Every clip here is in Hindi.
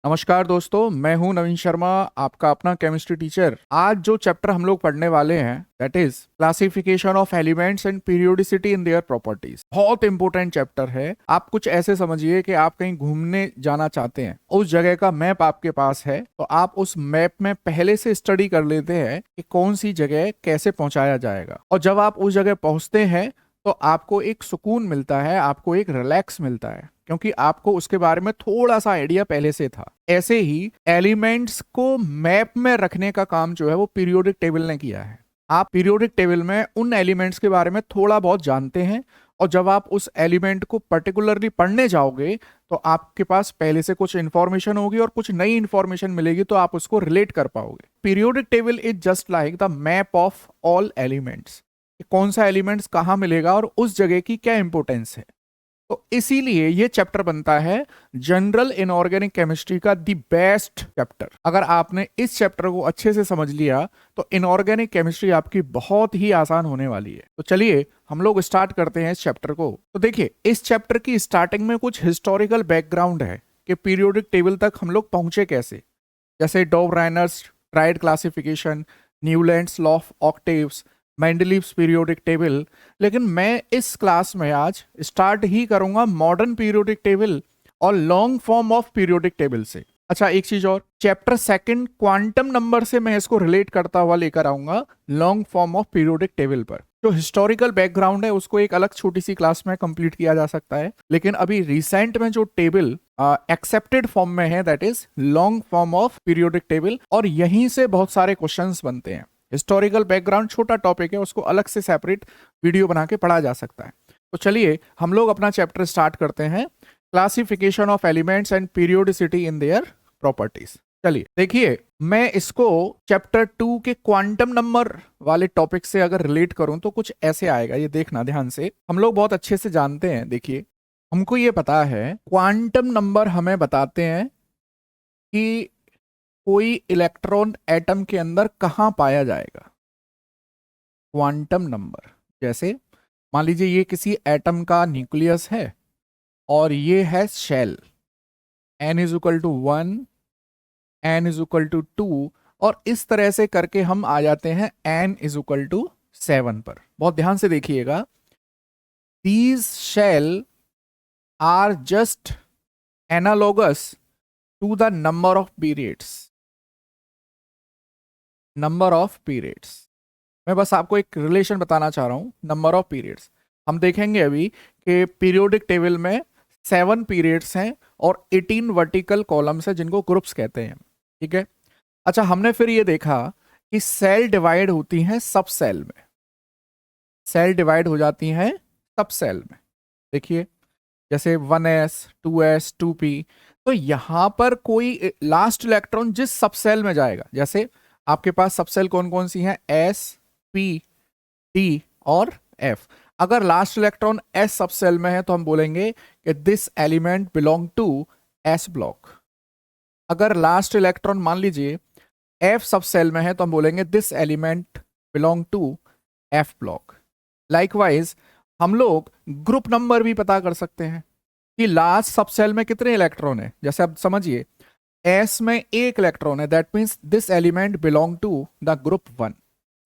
नमस्कार दोस्तों, मैं हूं नवीन शर्मा, आपका अपना केमिस्ट्री टीचर। आज जो चैप्टर हम लोग पढ़ने वाले हैं that is classification of elements and periodicity in their properties. बहुत इंपॉर्टेंट चैप्टर है। आप कुछ ऐसे समझिए कि आप कहीं घूमने जाना चाहते हैं, उस जगह का मैप आपके पास है, तो आप उस मैप में पहले से स्टडी कर लेते हैं कि कौन सी जगह कैसे पहुंचाया जाएगा। और जब आप उस जगह पहुंचते हैं तो आपको एक सुकून मिलता है, आपको एक रिलैक्स मिलता है, क्योंकि आपको उसके बारे में थोड़ा सा आइडिया पहले से था। ऐसे ही एलिमेंट्स को मैप में रखने का काम जो है वो पीरियोडिक टेबल ने किया है। आप पीरियोडिक टेबल में उन एलिमेंट्स के बारे में थोड़ा बहुत जानते हैं, और जब आप उस एलिमेंट को पर्टिकुलरली पढ़ने जाओगे तो आपके पास पहले से कुछ इंफॉर्मेशन होगी और कुछ नई इंफॉर्मेशन मिलेगी, तो आप उसको रिलेट कर पाओगे। Periodic table is just like the map of all elements. कौन सा एलिमेंट्स कहाँ मिलेगा और उस जगह की क्या इंपॉर्टेंस है। तो इसीलिए ये चैप्टर बनता है जनरल इनऑर्गेनिक केमिस्ट्री का द बेस्ट चैप्टर। अगर आपने इस चैप्टर को अच्छे से समझ लिया तो इनऑर्गेनिक केमिस्ट्री आपकी बहुत ही आसान होने वाली है। तो चलिए हम लोग स्टार्ट करते हैं इस चैप्टर को। तो देखिए, इस चैप्टर की स्टार्टिंग में कुछ हिस्टोरिकल बैकग्राउंड है कि पीरियोडिक टेबल तक हम लोग पहुंचे कैसे। जैसे Dobereiner's tried classification, Newlands law of octaves, Mendeleev's periodic table. लेकिन मैं इस क्लास में आज स्टार्ट ही करूंगा मॉडर्न पीरियोडिक टेबल और long form of periodic table से। अच्छा, एक चीज और, चैप्टर सेकंड क्वांटम नंबर से मैं इसको रिलेट करता हुआ लेकर आऊंगा long form of periodic table पर। जो हिस्टोरिकल बैकग्राउंड है उसको एक अलग छोटी सी क्लास में कंप्लीट किया जा सकता है, लेकिन अभी रिसेंट में जो टेबल एक्सेप्टेड फॉर्म में है that is long form of periodic table, और यहीं से बहुत सारे क्वेश्चंस बनते हैं। हिस्टोरिकल बैकग्राउंड छोटा टॉपिक है, उसको अलग से सेपरेट वीडियो बना के पढ़ा जा सकता है। तो चलिए हम लोग अपना चैप्टर स्टार्ट करते हैं, classification of elements and periodicity in their properties. चलिए देखिए, मैं इसको चैप्टर 2 के क्वांटम नंबर वाले टॉपिक से अगर रिलेट करूं तो कुछ ऐसे आएगा। ये देखना ध्यान से, हम लोग बहुत अच्छे से जानते हैं। देखिए, हमको ये पता है क्वांटम नंबर हमें बताते हैं कि कोई इलेक्ट्रॉन एटम के अंदर कहां पाया जाएगा। क्वांटम नंबर, जैसे मान लीजिए ये किसी एटम का न्यूक्लियस है और ये है shell, n is equal to 1, n is equal to 2, और इस तरह से करके हम आ जाते हैं n इज इक्वल टू 7 पर। बहुत ध्यान से देखिएगा, these shell are just analogous to the number of periods. Number of periods, मैं बस आपको एक रिलेशन बताना चाह रहा हूं, नंबर ऑफ पीरियड्स। हम देखेंगे अभी कि पीरियोडिक टेबल में 7 पीरियड्स हैं और 18 वर्टिकल कॉलम्स हैं जिनको ग्रुप्स कहते हैं। ठीक है। अच्छा, हमने फिर ये देखा कि सेल डिवाइड होती हैं सब सेल में, सेल डिवाइड हो जाती हैं सब सेल में। देखिए, जैसे 1s 2s 2p, तो यहां पर कोई लास्ट इलेक्ट्रॉन जिस सब सेल में जाएगा, जैसे आपके पास सब सेल कौन कौन सी हैं, s p d और f। अगर last electron s subshell में है तो हम बोलेंगे कि this element belong to s block. अगर लास्ट इलेक्ट्रॉन मान लीजिए f सब सेल में है तो हम बोलेंगे this element belong to f block. Likewise हम लोग ग्रुप नंबर भी पता कर सकते हैं कि लास्ट सब सेल में कितने इलेक्ट्रॉन है। जैसे आप समझिए S में एक इलेक्ट्रॉन है, that means this element belong to the group 1।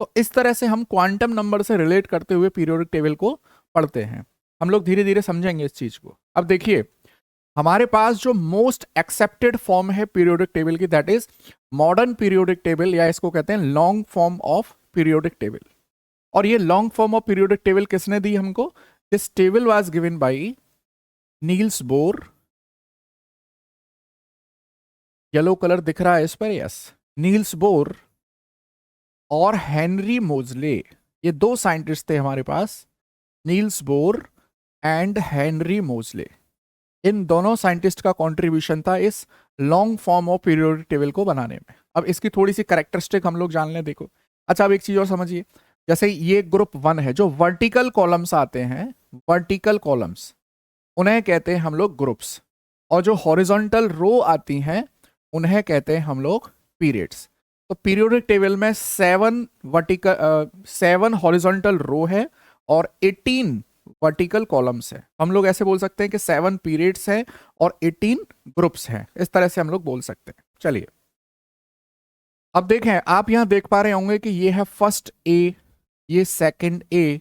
तो इस तरह से हम क्वांटम नंबर से रिलेट करते हुए पीरियोडिक टेबल को पढ़ते हैं। हम लोग धीरे धीरे समझेंगे इस चीज को। अब देखिए, हमारे पास जो मोस्ट एक्सेप्टेड फॉर्म है पीरियोडिक टेबल की that is modern periodic table, या इसको कहते हैं long form of periodic table. और ये long form of periodic table किसने दी हमको? This table was given by Niels Bohr. Yellow colour दिख रहा है इस पर, यस, नील्स बोर और हेनरी मोजले। ये दो साइंटिस्ट थे हमारे पास, नील्स बोर एंड हेनरी मोजले। इन दोनों साइंटिस्ट का कंट्रीब्यूशन था इस long form of periodic table को बनाने में। अब इसकी थोड़ी सी कैरेक्टरिस्टिक हम लोग जान लें। देखो, अच्छा, अब एक चीज और समझिए, जैसे ये ग्रुप 1 है, जो वर्टिकल कॉलम्स आते हैं, वर्टिकल कॉलम्स उन्हें कहते हैं हम लोग ग्रुप्स, और जो हॉरिजॉन्टल रो आती हैं उन्हें कहते हैं हम लोग पीरियड्स। तो पीरियोडिक टेबल में 7 हॉरिजॉन्टल रो है और 18 वर्टिकल कॉलम्स है। हम लोग ऐसे बोल सकते हैं कि 7 पीरियड्स है और 18 ग्रुप्स हैं, इस तरह से हम लोग बोल सकते हैं। चलिए अब देखें, आप यहां देख पा रहे होंगे कि ये है फर्स्ट ए, ये second A,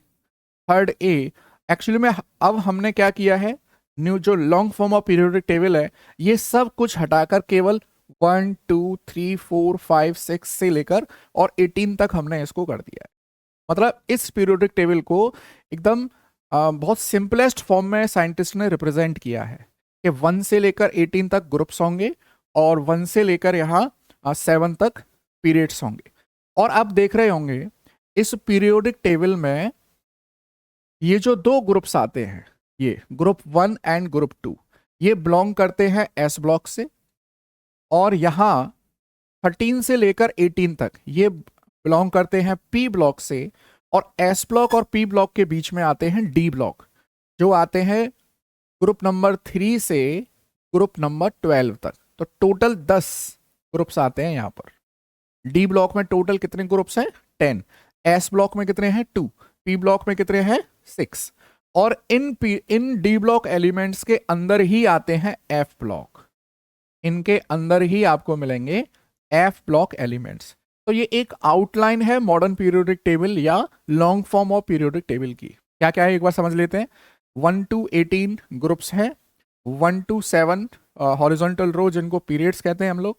third A. Actually में अब हमने क्या किया है, न्यू जो long form of periodic table है, ये सब कुछ हटाकर केवल 1 2 3 4 5 6 से लेकर और 18 तक हमने इसको कर दिया है। मतलब इस पीरियोडिक टेबल को एकदम बहुत सिंपलेस्ट फॉर्म में साइंटिस्ट ने रिप्रेजेंट किया है कि 1 से लेकर 18 तक ग्रुप्स होंगे और 1 से लेकर यहाँ 7 तक पीरियड्स होंगे। और आप देख रहे होंगे इस पीरियोडिक टेबल में ये जो दो ग्रुप्स आते हैं, ये ग्रुप 1 एंड ग्रुप 2, ये बिलोंग करते हैं एस ब्लॉक से, और यहाँ 13 से लेकर 18 तक ये बिलोंग करते हैं पी ब्लॉक से, और एस ब्लॉक और पी ब्लॉक के बीच में आते हैं डी ब्लॉक, जो आते हैं ग्रुप नंबर 3 से ग्रुप नंबर 12 तक। तो टोटल 10 ग्रुप्स आते हैं यहाँ पर। डी ब्लॉक में टोटल कितने ग्रुप्स हैं? 10। एस ब्लॉक में कितने हैं? 2। पी ब्लॉक में कितने हैं? 6। और इन डी ब्लॉक एलिमेंट्स के अंदर ही आते हैं एफ ब्लॉक, इनके अंदर ही आपको मिलेंगे एफ ब्लॉक एलिमेंट्स। तो ये एक आउटलाइन है मॉडर्न पीरियोडिक टेबल या long form of periodic table की। क्या क्या है एक बार समझ लेते हैं। 1 to 18 ग्रुप्स हैं, 1 to 7 हॉरिजॉन्टल रो जिनको पीरियड्स कहते हैं हम लोग,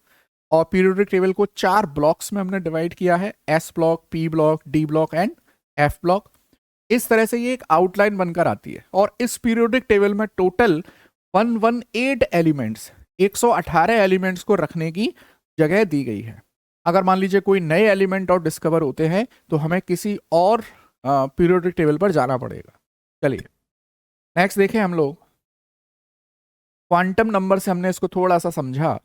और पीरियोडिक टेबल को 4 ब्लॉक्स में हमने डिवाइड किया है, S block, P block, D block and F block. इस तरह से ये एक आउटलाइन बनकर आती है। और इस पीरियोडिक टेबल में टोटल 118 एलिमेंट्स, 118 एलिमेंट्स को रखने की जगह दी गई है। अगर मान लीजिए कोई नए एलिमेंट और डिस्कवर होते हैं तो हमें किसी और पीरियोडिक टेबल पर जाना पड़ेगा। चलिए नेक्स्ट देखें हम लोग, क्वांटम नंबर से हमने इसको थोड़ा सा समझा।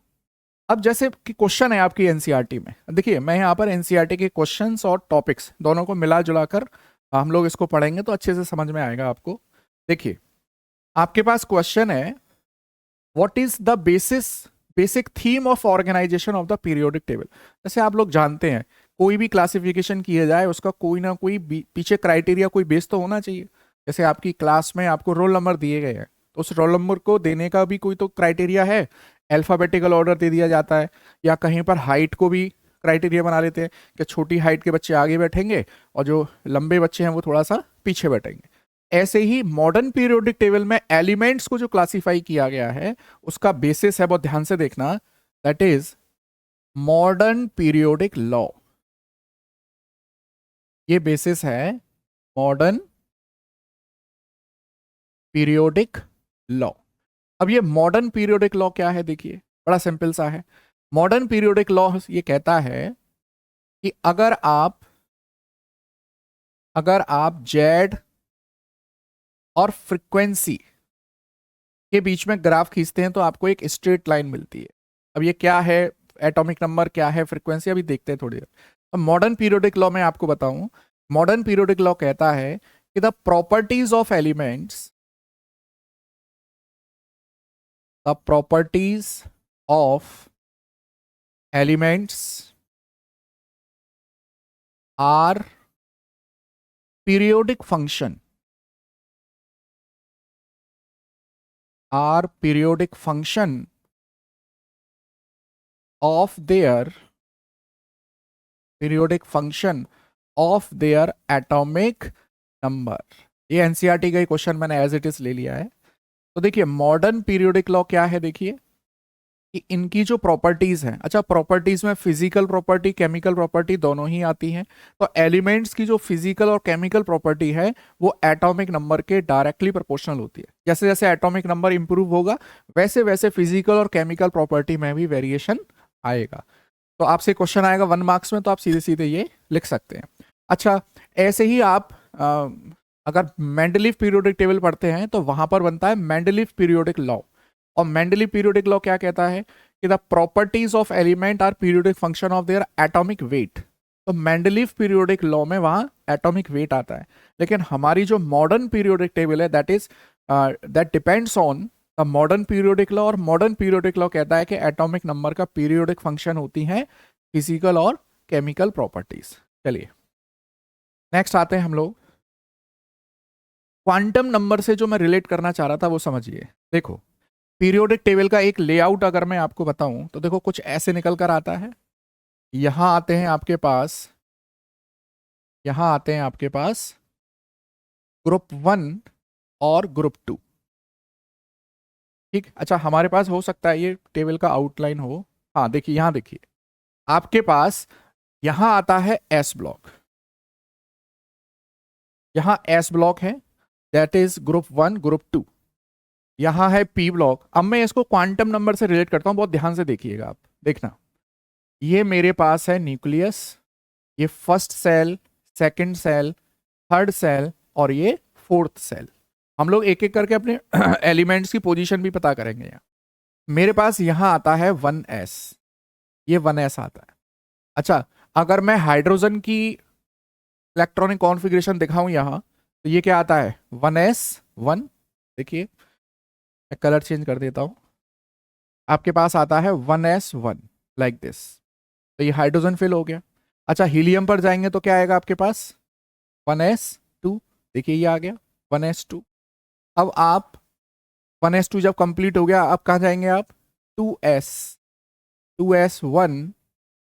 अब जैसे कि क्वेश्चन है आपकी एनसीईआरटी में, देखिए मैं यहाँ पर एनसीईआरटी के क्वेश्चंस और टॉपिक्स दोनों को मिला जुला कर हम लोग इसको पढ़ेंगे तो अच्छे से समझ में आएगा आपको। देखिए आपके पास क्वेश्चन है, what is the basic theme of organization of the periodic table. जैसे आप लोग जानते हैं कोई भी क्लासिफिकेशन किया जाए उसका कोई ना कोई पीछे क्राइटेरिया, कोई बेस तो होना चाहिए। जैसे आपकी क्लास में आपको रोल नंबर दिए गए हैं तो उस रोल नंबर को देने का भी कोई तो क्राइटेरिया है, अल्फाबेटिकल ऑर्डर दे दिया जाता है, या कहीं पर हाइट को भी क्राइटेरिया बना लेते हैं कि छोटी हाइट के बच्चे आगे बैठेंगे और जो लंबे बच्चे हैं वो थोड़ा सा पीछे बैठेंगे। ऐसे ही मॉडर्न पीरियोडिक टेबल में एलिमेंट्स को जो क्लासिफाई किया गया है उसका बेसिस है, बहुत ध्यान से देखना, that is modern periodic law. ये बेसिस है मॉडर्न पीरियोडिक लॉ। अब ये मॉडर्न पीरियोडिक लॉ क्या है, देखिए बड़ा सिंपल सा है। मॉडर्न पीरियोडिक लॉ ये कहता है कि अगर आप जेड और फ्रीक्वेंसी के बीच में ग्राफ खींचते हैं तो आपको एक स्ट्रेट लाइन मिलती है। अब ये क्या है, एटॉमिक नंबर क्या है, फ्रीक्वेंसी, अभी देखते हैं थोड़ी देर। अब मॉडर्न पीरियोडिक लॉ में आपको बताऊं, मॉडर्न पीरियोडिक लॉ कहता है कि the properties of elements, the properties of elements are periodic function, are periodic function of their atomic number। ये एनसीईआरटी का क्वेश्चन मैंने एज इट इज ले लिया है। तो देखिए मॉडर्न पीरियोडिक लॉ क्या है, देखिए कि इनकी जो प्रॉपर्टीज हैं, अच्छा प्रॉपर्टीज में फिजिकल प्रॉपर्टी, केमिकल प्रॉपर्टी दोनों ही आती हैं। तो एलिमेंट्स की जो फिजिकल और केमिकल प्रॉपर्टी है वो एटॉमिक नंबर के डायरेक्टली प्रोपोर्शनल होती है। जैसे जैसे एटॉमिक नंबर इंप्रूव होगा वैसे वैसे फिजिकल और केमिकल प्रॉपर्टी में भी वेरिएशन आएगा। तो आपसे क्वेश्चन आएगा 1 मार्क्स में तो आप सीधे सीधे ये लिख सकते हैं। अच्छा ऐसे ही आप अगर मेंडलीव पीरियोडिक टेबल पढ़ते हैं तो वहां पर बनता है मेंडलीव पीरियोडिक लॉ। और मेंडलीव पीरियोडिक लॉ क्या कहता है कि the properties of element are periodic function of their atomic weight. तो मेंडलीव पीरियोडिक लॉ में वहां एटॉमिक वेट आता है, लेकिन हमारी जो मॉडर्न पीरियोडिक टेबल है that depends on the modern periodic law. और मॉडर्न पीरियोडिक लॉ कहता है कि एटॉमिक नंबर का पीरियोडिक फंक्शन होती है फिजिकल और केमिकल प्रॉपर्टीज। चलिए नेक्स्ट आते हैं हम लोग, क्वांटम नंबर से जो मैं रिलेट करना चाह रहा था वो समझिए। देखो, पीरियोडिक टेबल का एक लेआउट अगर मैं आपको बताऊं तो देखो कुछ ऐसे निकल कर आता है। यहां आते हैं आपके पास, यहां आते हैं आपके पास ग्रुप 1 और ग्रुप 2। ठीक, अच्छा हमारे पास हो सकता है ये टेबल का आउटलाइन हो। हाँ देखिए, यहां देखिए आपके पास यहां आता है एस ब्लॉक, यहां एस ब्लॉक है, दैट इज ग्रुप 1 ग्रुप 2। यहां है पी ब्लॉक। अब मैं इसको क्वांटम नंबर से रिलेट करता हूं, बहुत ध्यान से देखिएगा आप। देखना, ये मेरे पास है न्यूक्लियस, ये first shell, second shell, third shell और ये फोर्थ सेल। हम लोग एक एक करके अपने एलिमेंट्स की पोजीशन भी पता करेंगे। यहाँ मेरे पास यहां आता है 1s, ये 1s आता है। अच्छा, अगर मैं हाइड्रोजन की इलेक्ट्रॉनिक कॉन्फ़िगरेशन दिखाऊं यहां, तो ये क्या आता है 1s1। देखिए मैं कलर चेंज कर देता हूं, आपके पास आता है 1s1 लाइक दिस। तो ये हाइड्रोजन फिल हो गया। अच्छा, हीलियम पर जाएंगे तो क्या आएगा आपके पास 1s2। देखिए ये आ गया 1s2। अब आप 1s2 जब कंप्लीट हो गया, अब कहाँ जाएंगे आप 2s, 2s1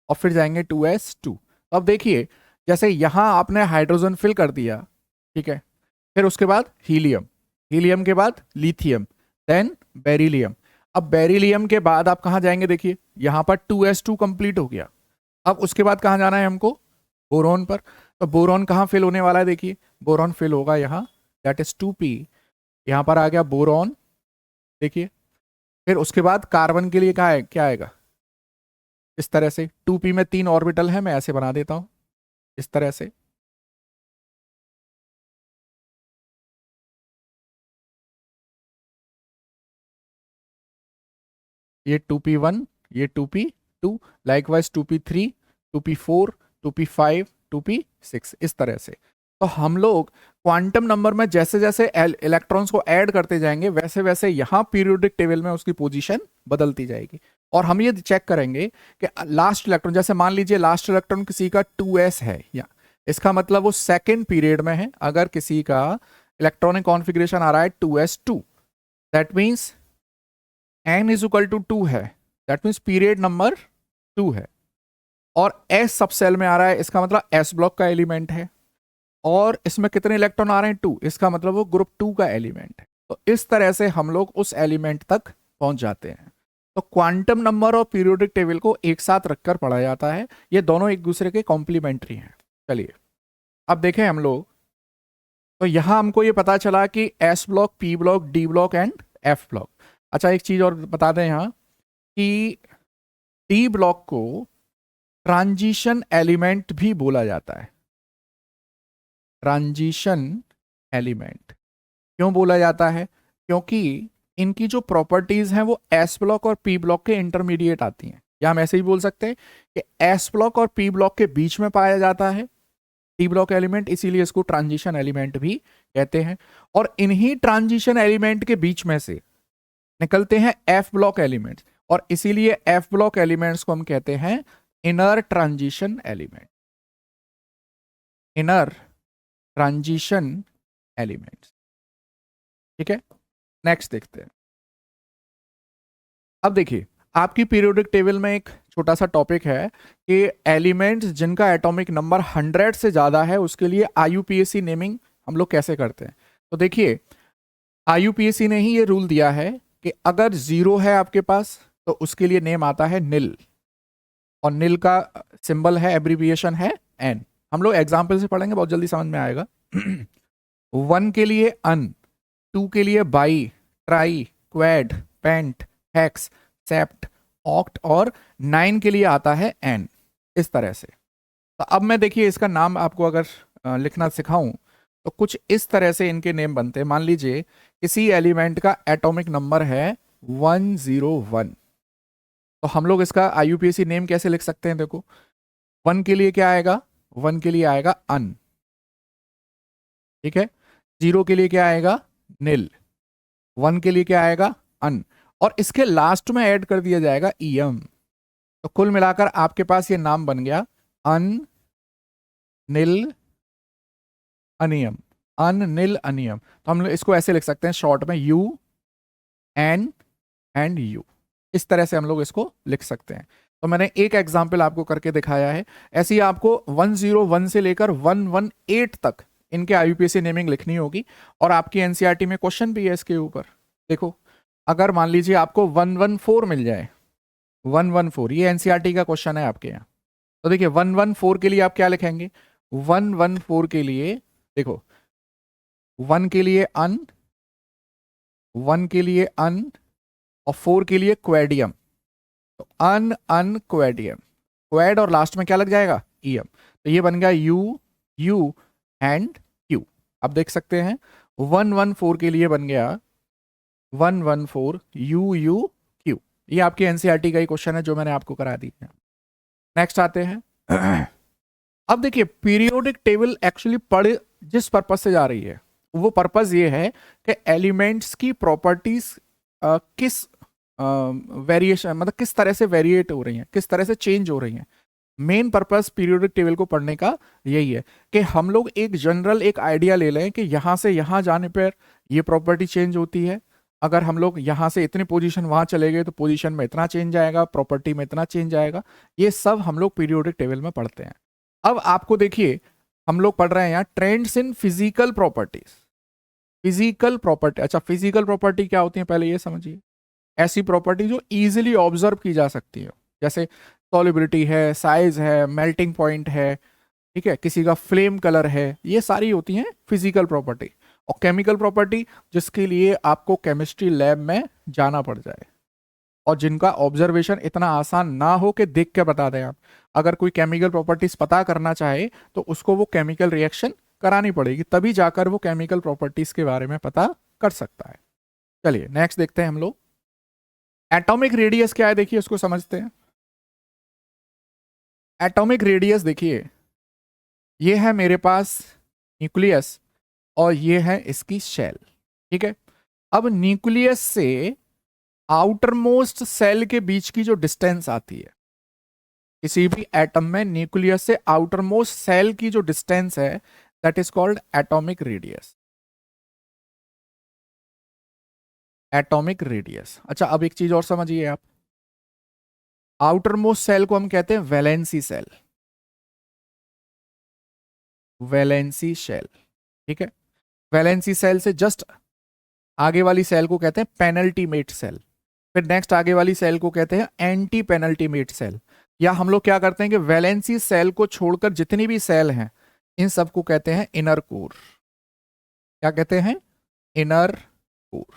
और फिर जाएंगे 2s2। अब देखिए, जैसे यहां आपने हाइड्रोजन फिल कर दिया, ठीक है, फिर उसके बाद हीलियम, हीलियम के बाद लिथियम, देन बेरिलियम। अब बेरिलियम के बाद आप कहाँ जाएंगे, देखिए यहां पर 2s2 कंप्लीट हो गया। अब उसके बाद कहाँ जाना है हमको, बोरॉन पर। तो बोरॉन कहाँ फिल होने वाला है, देखिए बोरॉन फिल होगा यहाँ, दैट इज 2p। यहाँ पर आ गया बोरॉन, देखिए। फिर उसके बाद कार्बन के लिए कहाँ है, क्या आएगा, इस तरह से 2p में 3 ऑर्बिटल है, मैं ऐसे बना देता हूँ इस तरह से। ये 2p1, ये 2p2, likewise 2p3, 2p4, 2p5, 2p6, इस तरह से। तो हम लोग क्वांटम नंबर में जैसे जैसे इलेक्ट्रॉन्स को ऐड करते जाएंगे, वैसे वैसे यहाँ पीरियोडिक टेबल में उसकी पोजीशन बदलती जाएगी। और हम ये चेक करेंगे कि लास्ट इलेक्ट्रॉन, जैसे मान लीजिए लास्ट इलेक्ट्रॉन किसी का 2s है, या इसका मतलब वो सेकेंड पीरियड में है। अगर किसी का इलेक्ट्रॉनिक कॉन्फ़िगरेशन आ रहा है 2s2, that means n is equal to 2 है, दैट मीन्स पीरियड नंबर 2 है। और s सब सेल में आ रहा है, इसका मतलब s ब्लॉक का एलिमेंट है। और इसमें कितने इलेक्ट्रॉन आ रहे हैं 2, इसका मतलब वो ग्रुप 2 का एलिमेंट है। तो इस तरह से हम लोग उस एलिमेंट तक पहुंच जाते हैं। तो क्वांटम नंबर और पीरियोडिक टेबल को एक साथ रखकर पढ़ा जाता है, ये दोनों एक दूसरे के कॉम्प्लीमेंट्री हैं। चलिए अब देखें हम लोग, तो यहां हमको ये पता चला कि S block, P block, D block and F block. अच्छा एक चीज और बता दें यहाँ कि डी ब्लॉक को ट्रांजिशन एलिमेंट भी बोला जाता है। ट्रांजिशन एलिमेंट क्यों बोला जाता है, क्योंकि इनकी जो प्रॉपर्टीज हैं वो एस ब्लॉक और पी ब्लॉक के इंटरमीडिएट आती हैं। या हम ऐसे ही बोल सकते हैं कि एस ब्लॉक और पी ब्लॉक के बीच में पाया जाता है डी ब्लॉक एलिमेंट, इसीलिए इसको ट्रांजिशन एलिमेंट भी कहते हैं। और इन्हीं ट्रांजिशन एलिमेंट के बीच में से निकलते हैं एफ ब्लॉक एलिमेंट्स, और इसीलिए एफ ब्लॉक एलिमेंट्स को हम कहते हैं inner transition element, inner transition elements. ठीक है, नेक्स्ट देखते हैं। अब देखिए आपकी पीरियोडिक टेबल में एक छोटा सा टॉपिक है कि एलिमेंट्स जिनका एटॉमिक नंबर 100 से ज्यादा है उसके लिए आईयूपीएसी नेमिंग हम लोग कैसे करते हैं। तो देखिए आईयूपीएसी ने ही ये रूल दिया है कि अगर 0 है आपके पास तो उसके लिए नेम आता है निल, और निल का सिंबल है, एब्रीविएशन है एन। हम लोग एग्जाम्पल से पढ़ेंगे, बहुत जल्दी समझ में आएगा। 1 के लिए अन, 2 के लिए bi, tri, quad, pent, hex, sept, oct, और 9 के लिए आता है एन, इस तरह से। तो अब मैं देखिए इसका नाम आपको अगर लिखना सिखाऊं तो कुछ इस तरह से इनके नेम बनते हैं। मान लीजिए किसी एलिमेंट का एटॉमिक नंबर है 101, तो हम लोग इसका आईयूपीएसी नेम कैसे लिख सकते हैं, देखो 1 के लिए क्या आएगा, 1 के लिए आएगा अन, ठीक है। 0 के लिए क्या आएगा निल, 1 के लिए क्या आएगा अन, और इसके लास्ट में ऐड कर दिया जाएगा ईएम। तो कुल मिलाकर आपके पास ये नाम बन गया अन, निल, अनियम। अनिल अनियम, तो हम लोग इसको ऐसे लिख सकते हैं शॉर्ट में यू एन एंड यू, इस तरह से हम लोग इसको लिख सकते हैं। तो मैंने एक एग्जाम्पल आपको करके दिखाया है। ऐसे ही आपको 101 से लेकर 118 तक इनके आईयूपीएसी नेमिंग लिखनी होगी, और आपकी एनसीईआरटी में क्वेश्चन भी है इसके ऊपर। देखो, अगर मान लीजिए आपको 114 मिल जाए, 114 ये एनसीईआरटी का क्वेश्चन है आपके यहाँ, तो देखिए 114 के लिए आप क्या लिखेंगे? 114 के लिए देखो, 1 के लिए अन, 1 के लिए अन, और 4 के लिए क्वेडियम, तो अन अन क्वेडियम, क्वेड और लास्ट में क्या लग जाएगा? ईएम, तो ये बन गया यू यू एंड क्यू। आप देख सकते हैं 114 के लिए बन गया 114 यू यू क्यू। ये आपके एनसीईआरटी का ही क्वेश्चन है जो मैंने आपको करा दी है। नेक्स्ट आते हैं। अब देखिए, पीरियोडिक टेबल एक्चुअली पढ़ जिस पर्पज से जा रही है, वो पर्पज ये है कि एलिमेंट्स की प्रॉपर्टीज किस वेरिएशन, मतलब किस तरह से वेरिएट हो रही हैं, किस तरह से चेंज हो रही हैं। मेन पर्पस पीरियोडिक टेबल को पढ़ने का यही है कि हम लोग एक जनरल एक आइडिया ले लें कि यहां से यहां जाने पर ये प्रॉपर्टी चेंज होती है, अगर हम लोग यहां से इतनी पोजीशन वहां चले गए तो पोजीशन में इतना चेंज आएगा, प्रॉपर्टी में इतना चेंज आएगा। ये सब हम लोग पीरियोडिक टेबल में पढ़ते हैं। अब आपको देखिए, हम लोग पढ़ रहे हैं यहाँ trends in physical properties. Physical property, अच्छा फिजिकल प्रॉपर्टी क्या होती है पहले ये समझिए। ऐसी प्रॉपर्टी जो इजीली ऑब्जर्व की जा सकती है, जैसे सॉल्युबिलिटी है, साइज है, मेल्टिंग पॉइंट है, ठीक है, किसी का फ्लेम कलर है, ये सारी होती हैं फिजिकल प्रॉपर्टी। और केमिकल प्रॉपर्टी जिसके लिए आपको केमिस्ट्री लैब में जाना पड़ जाए, और जिनका ऑब्जर्वेशन इतना आसान ना हो कि देख के बता दें आप। अगर कोई केमिकल प्रॉपर्टीज पता करना चाहे तो उसको वो केमिकल रिएक्शन करानी पड़ेगी, तभी जाकर वो केमिकल प्रॉपर्टीज के बारे में पता कर सकता है। चलिए नेक्स्ट देखते हैं हम लोग। एटॉमिक रेडियस क्या है, देखिए उसको समझते हैं। एटॉमिक रेडियस देखिए, ये है मेरे पास न्यूक्लियस और ये है इसकी शेल, ठीक है। अब न्यूक्लियस से आउटर मोस्ट सेल के बीच की जो डिस्टेंस आती है, किसी भी एटम में न्यूक्लियस से आउटर मोस्ट सेल की जो डिस्टेंस है, that is called atomic radius. Atomic radius. अच्छा, अब एक चीज और समझिए आप, आउटर मोस्ट सेल को हम कहते हैं वैलेंसी सेल, वैलेंसी सेल, ठीक है। वैलेंसी सेल से जस्ट आगे वाली सेल को कहते हैं पेनल्टीमेट सेल, फिर नेक्स्ट आगे वाली सेल को कहते हैं एंटी पेनल्टीमेट सेल। या हम लोग क्या करते हैं कि वैलेंसी सेल को छोड़कर जितनी भी सेल हैं, इन सबको कहते हैं इनर कोर। क्या कहते हैं? इनर कोर,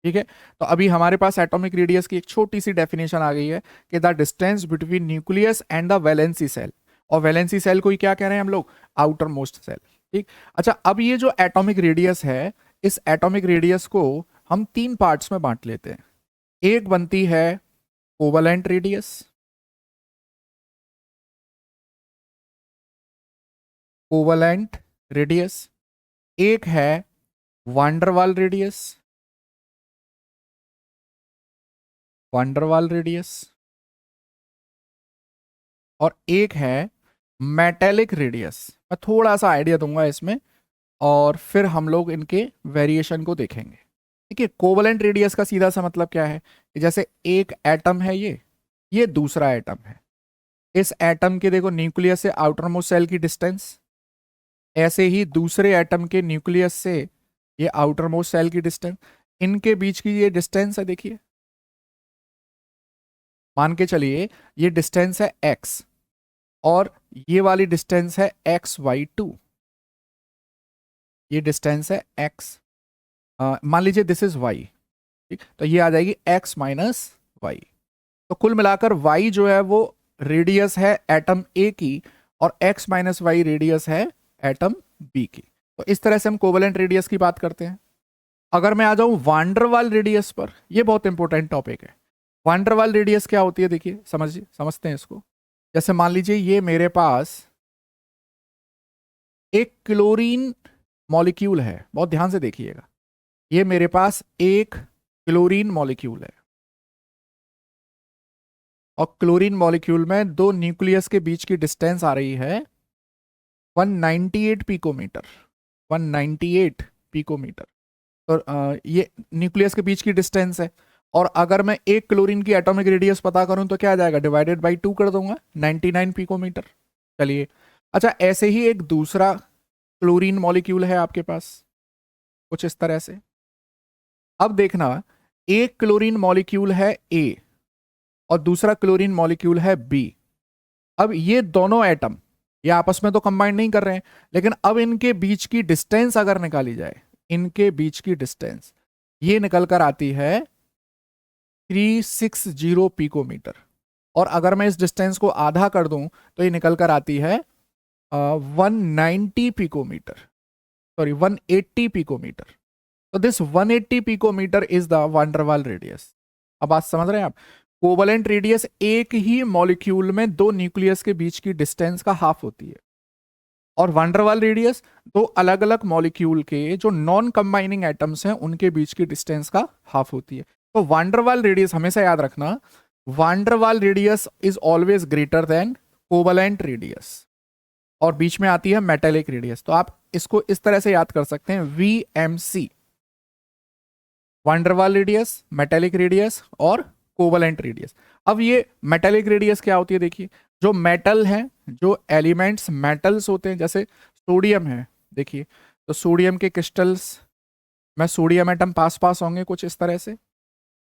ठीक है। तो अभी हमारे पास एटॉमिक रेडियस की एक छोटी सी डेफिनेशन आ गई है कि the distance between nucleus and the valency shell, और वैलेंसी सेल को ही क्या कह रहे हैं हम लोग? आउटर मोस्ट सेल, ठीक। अच्छा, अब ये जो एटॉमिक रेडियस है, इस एटॉमिक रेडियस को हम 3 पार्ट्स में बांट लेते हैं। एक बनती है कोवलेंट रेडियस, कोवलेंट रेडियस, एक है वांडरवाल रेडियस, वांडरवाल रेडियस, और एक है मेटेलिक रेडियस। मैं थोड़ा सा आइडिया दूंगा इसमें और फिर हम लोग इनके वेरिएशन को देखेंगे। देखिए, कोवलेंट रेडियस का सीधा सा मतलब क्या है कि जैसे एक एटम है, ये दूसरा एटम है, इस एटम के देखो न्यूक्लियस से आउटर मोस्ट सेल की डिस्टेंस, ऐसे ही दूसरे एटम के न्यूक्लियस से ये आउटर मोस्ट सेल की डिस्टेंस, इनके बीच की ये डिस्टेंस है, देखिए मान के चलिए ये डिस्टेंस है x, और ये वाली डिस्टेंस है XY2, ये डिस्टेंस है x, मान लीजिए दिस इज y, ठीक। तो ये आ जाएगी x माइनस वाई। तो कुल मिलाकर y जो है वो रेडियस है एटम A की, और x माइनस वाई रेडियस है एटम B की। तो इस तरह से हम कोवलेंट रेडियस की बात करते हैं। अगर मैं आ जाऊं वांडरवाल रेडियस पर, यह बहुत इंपॉर्टेंट टॉपिक है। वांडरवाल रेडियस क्या होती है, देखिए समझते हैं इसको। जैसे मान लीजिए ये मेरे पास एक क्लोरीन मॉलिक्यूल है, बहुत ध्यान से देखिएगा, ये मेरे पास एक क्लोरीन मॉलिक्यूल है, और क्लोरीन मॉलिक्यूल में दो न्यूक्लियस के बीच की डिस्टेंस आ रही है 198 पिकोमीटर, 198 पिकोमीटर। तो ये न्यूक्लियस के बीच की डिस्टेंस है। और अगर मैं एक क्लोरीन की एटॉमिक रेडियस पता करूं तो क्या आ जाएगा, डिवाइडेड बाई 2 कर दूंगा, 99 पिकोमीटर। चलिए, अच्छा ऐसे ही एक दूसरा क्लोरीन मॉलिक्यूल है आपके पास कुछ इस तरह से। अब देखना, एक क्लोरीन मॉलिक्यूल है ए और दूसरा क्लोरीन मॉलिक्यूल है बी। अब ये दोनों एटम ये आपस में तो कंबाइन नहीं कर रहे हैं, लेकिन अब इनके बीच की डिस्टेंस अगर निकाली जाए, इनके बीच की डिस्टेंस ये निकल कर आती है 360 पिकोमीटर। और अगर मैं इस डिस्टेंस को आधा कर दूं तो ये निकल कर आती है 190 पिकोमीटर, सॉरी 180 पिकोमीटर। तो this 180 picometre is the van der Waal radius. अब बात समझ रहे हैं आप, कोवलेंट रेडियस एक ही मॉलिक्यूल में दो न्यूक्लियस के बीच की डिस्टेंस का हाफ होती है, और वांडरवाल रेडियस दो अलग अलग मॉलिक्यूल के जो नॉन कंबाइनिंग एटम्स हैं उनके बीच की डिस्टेंस का हाफ होती है। तो वांडरवाल रेडियस हमेशा याद रखना, van der Waal radius is always greater then covalent radius, और बीच में आती है मेटेलिक रेडियस। तो आप इसको इस तरह से याद कर सकते हैं, VMC, van der Waal radius, metallic radius और कोवलेंट रेडियस। अब ये मेटेलिक रेडियस क्या होती है, देखिए जो मेटल है, जो एलिमेंट्स मेटल्स होते हैं, जैसे सोडियम है, देखिए तो सोडियम के क्रिस्टल्स में सोडियम एटम पास पास होंगे कुछ इस तरह से।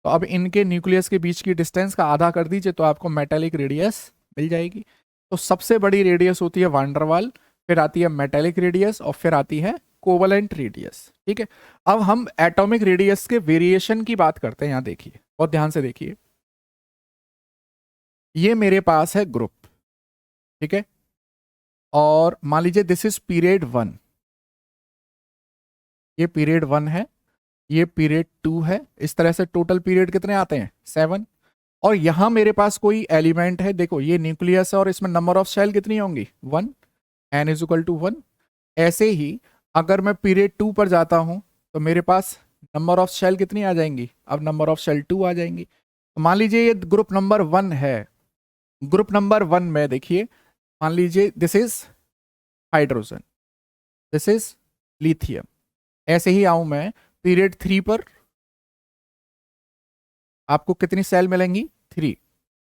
तो अब इनके न्यूक्लियस के बीच की डिस्टेंस का आधा कर दीजिए तो आपको मेटेलिक रेडियस मिल जाएगी। तो सबसे बड़ी रेडियस होती है वांडरवाल, फिर आती है मेटेलिक रेडियस और फिर आती है कोवलेंट रेडियस। ठीक है, अब हम एटॉमिक रेडियस के वेरिएशन की बात करते हैं। यहां देखिए, बहुत ध्यान से देखिए, ये मेरे पास है ग्रुप, ठीक है, और मान लीजिए दिस इज पीरियड 1, ये पीरियड 1 है, ये पीरियड 2 है। इस तरह से टोटल पीरियड कितने आते हैं, 7। और यहां मेरे पास कोई एलिमेंट है, देखो ये न्यूक्लियस है और इसमें नंबर ऑफ शेल कितनी होंगी, 1, n इज इक्वल टू 1। ऐसे ही अगर मैं पीरियड 2 पर जाता हूं तो मेरे पास नंबर ऑफ शेल कितनी आ जाएंगी, अब नंबर ऑफ शेल 2 आ जाएंगी। तो मान लीजिए ये ग्रुप नंबर 1 है, ग्रुप नंबर 1 में देखिए, मान लीजिए this is hydrogen, this is lithium. ऐसे ही आऊं मैं पीरियड 3 पर, आपको कितनी सेल मिलेंगी, 3,